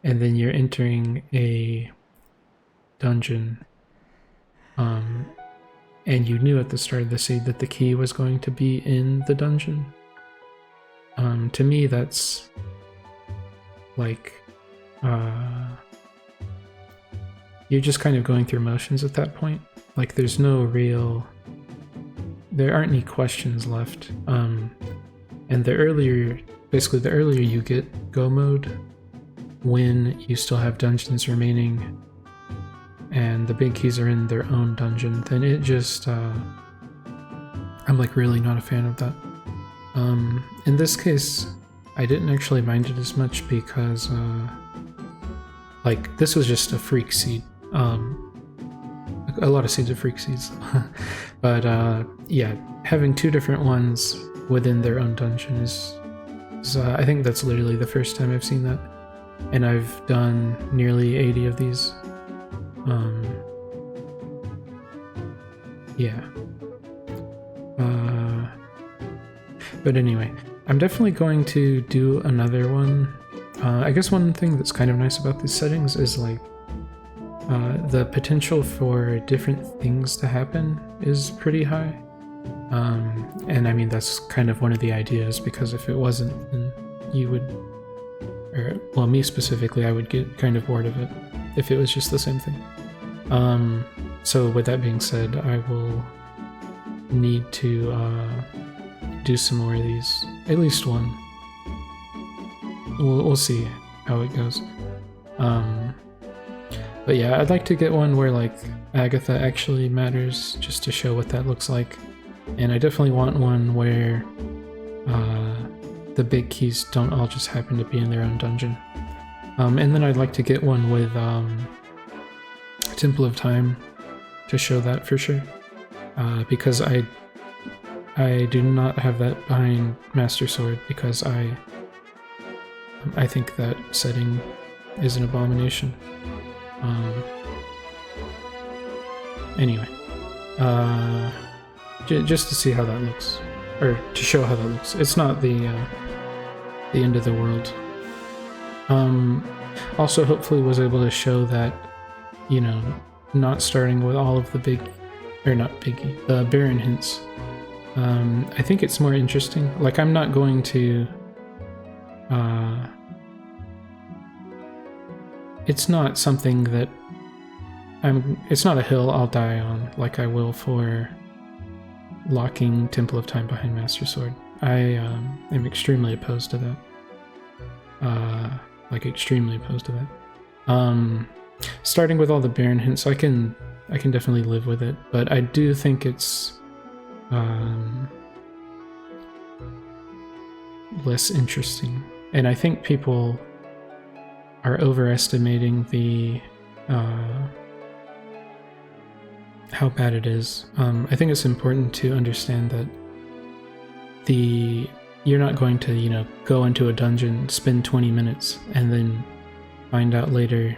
And then you're entering a dungeon, and you knew at the start of the seed that the key was going to be in the dungeon. To me, that's like you're just kind of going through motions at that point. Like, there's no real, there aren't any questions left. And the earlier you get go mode, when you still have dungeons remaining and the big keys are in their own dungeon, then it just I'm like really not a fan of that. In this case, I didn't actually mind it as much because like this was just a freak seed. a lot of seeds are freak seeds. But yeah, having 2 different ones within their own dungeon is I think that's literally the first time I've seen that. And I've done nearly 80 of these. Yeah. But anyway, I'm definitely going to do another one. I guess one thing that's kind of nice about these settings is like the potential for different things to happen is pretty high. And I mean, that's kind of one of the ideas, because if it wasn't, then you would, or well, me specifically, I would get kind of bored of it if it was just the same thing. So with that being said, I will need to do some more of these, at least one. We'll see how it goes. But yeah, I'd like to get one where like Agatha actually matters, just to show what that looks like. And I definitely want one where the big keys don't all just happen to be in their own dungeon. And then I'd like to get one with Temple of Time to show that for sure. Because I do not have that behind Master Sword, because I think that setting is an abomination. Anyway, just to see how that looks, or to show how that looks. It's not the end of the world. Also, hopefully, was able to show that, you know, not starting with all of the the Baron hints. I think it's more interesting. Like, I'm not going to. It's not something that it's not a hill I'll die on like I will for locking Temple of Time behind Master Sword. I am extremely opposed to that. Like, extremely opposed to that. Starting with all the Baron hints, I can definitely live with it, but I do think it's less interesting. And I think people are overestimating the how bad it is. I think it's important to understand that you're not going to, you know, go into a dungeon, spend 20 minutes, and then find out later,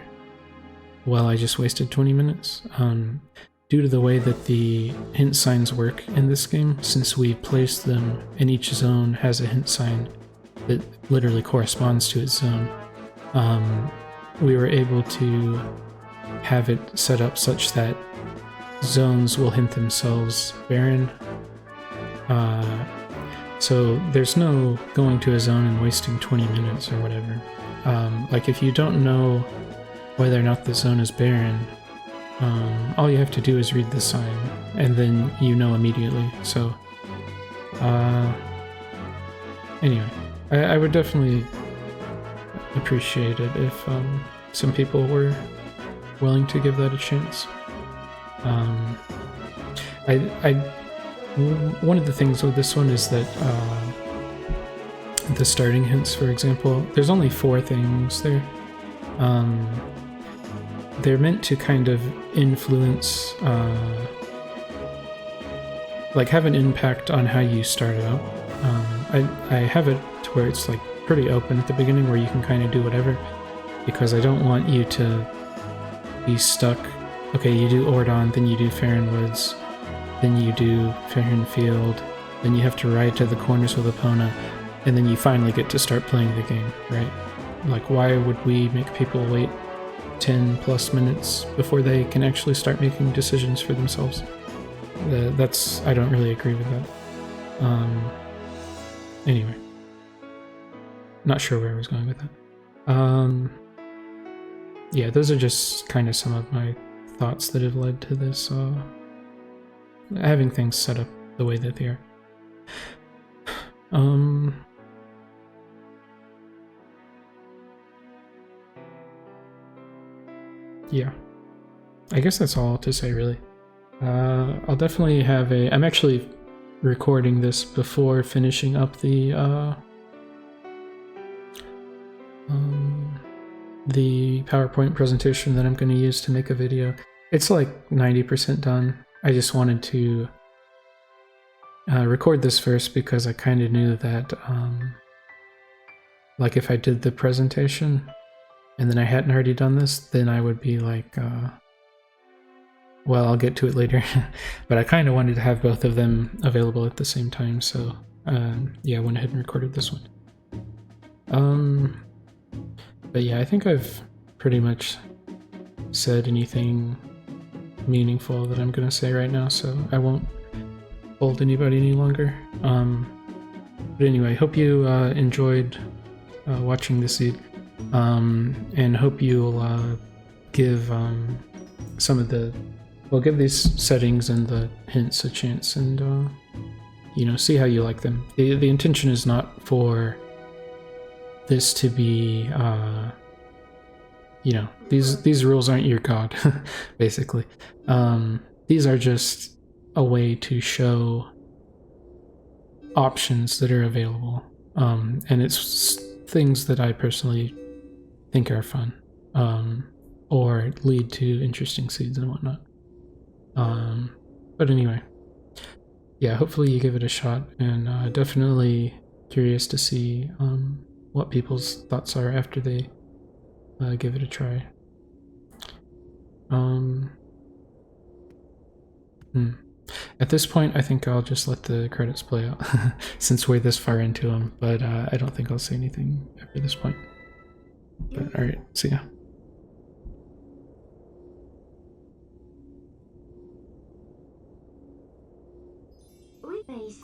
well, I just wasted 20 minutes. Due to the way that the hint signs work in this game, since we placed them and each zone has a hint sign that literally corresponds to its zone, we were able to have it set up such that zones will hint themselves Baron. So there's no going to a zone and wasting 20 minutes or whatever. Like, if you don't know whether or not the zone is Baron, all you have to do is read the sign, and then you know immediately. So, anyway, I would definitely appreciate it if some people were willing to give that a chance. One of the things with this one is that the starting hints, for example, there's only 4 things there. They're meant to kind of influence, like have an impact on how you start out. I have it to where it's like pretty open at the beginning, where you can kind of do whatever, because I don't want you to be stuck. Okay, you do Ordon, then you do Farron Woods, then you do Farron Field, then you have to ride to the corners with Epona, and then you finally get to start playing the game, right? Like, why would we make people wait 10 plus minutes before they can actually start making decisions for themselves? I don't really agree with that. Anyway. Not sure where I was going with that. Yeah, those are just kind of some of my thoughts that have led to this, having things set up the way that they are. Yeah, I guess that's all to say, really. I'll definitely have I'm actually recording this before finishing up the PowerPoint presentation that I'm going to use to make a video. It's like 90% done. I just wanted to record this first because I kind of knew that, like, if I did the presentation and then I hadn't already done this, then I would be like, well, I'll get to it later. But I kind of wanted to have both of them available at the same time, so yeah, I went ahead and recorded this one. But yeah, I think I've pretty much said anything meaningful that I'm gonna say right now, so I won't hold anybody any longer. But anyway, hope you enjoyed watching this seed, and hope you'll give some of the, well, give these settings and the hints a chance, and you know, see how you like them. The intention is not for this to be, you know, these rules aren't your god, basically. These are just a way to show options that are available, and it's things that I personally think are fun, or lead to interesting seeds and whatnot. But anyway, yeah, hopefully you give it a shot, and definitely curious to see what people's thoughts are after they give it a try. At this point, I think I'll just let the credits play out, since we're this far into them, but I don't think I'll say anything after this point. But alright, see ya. Oui, mais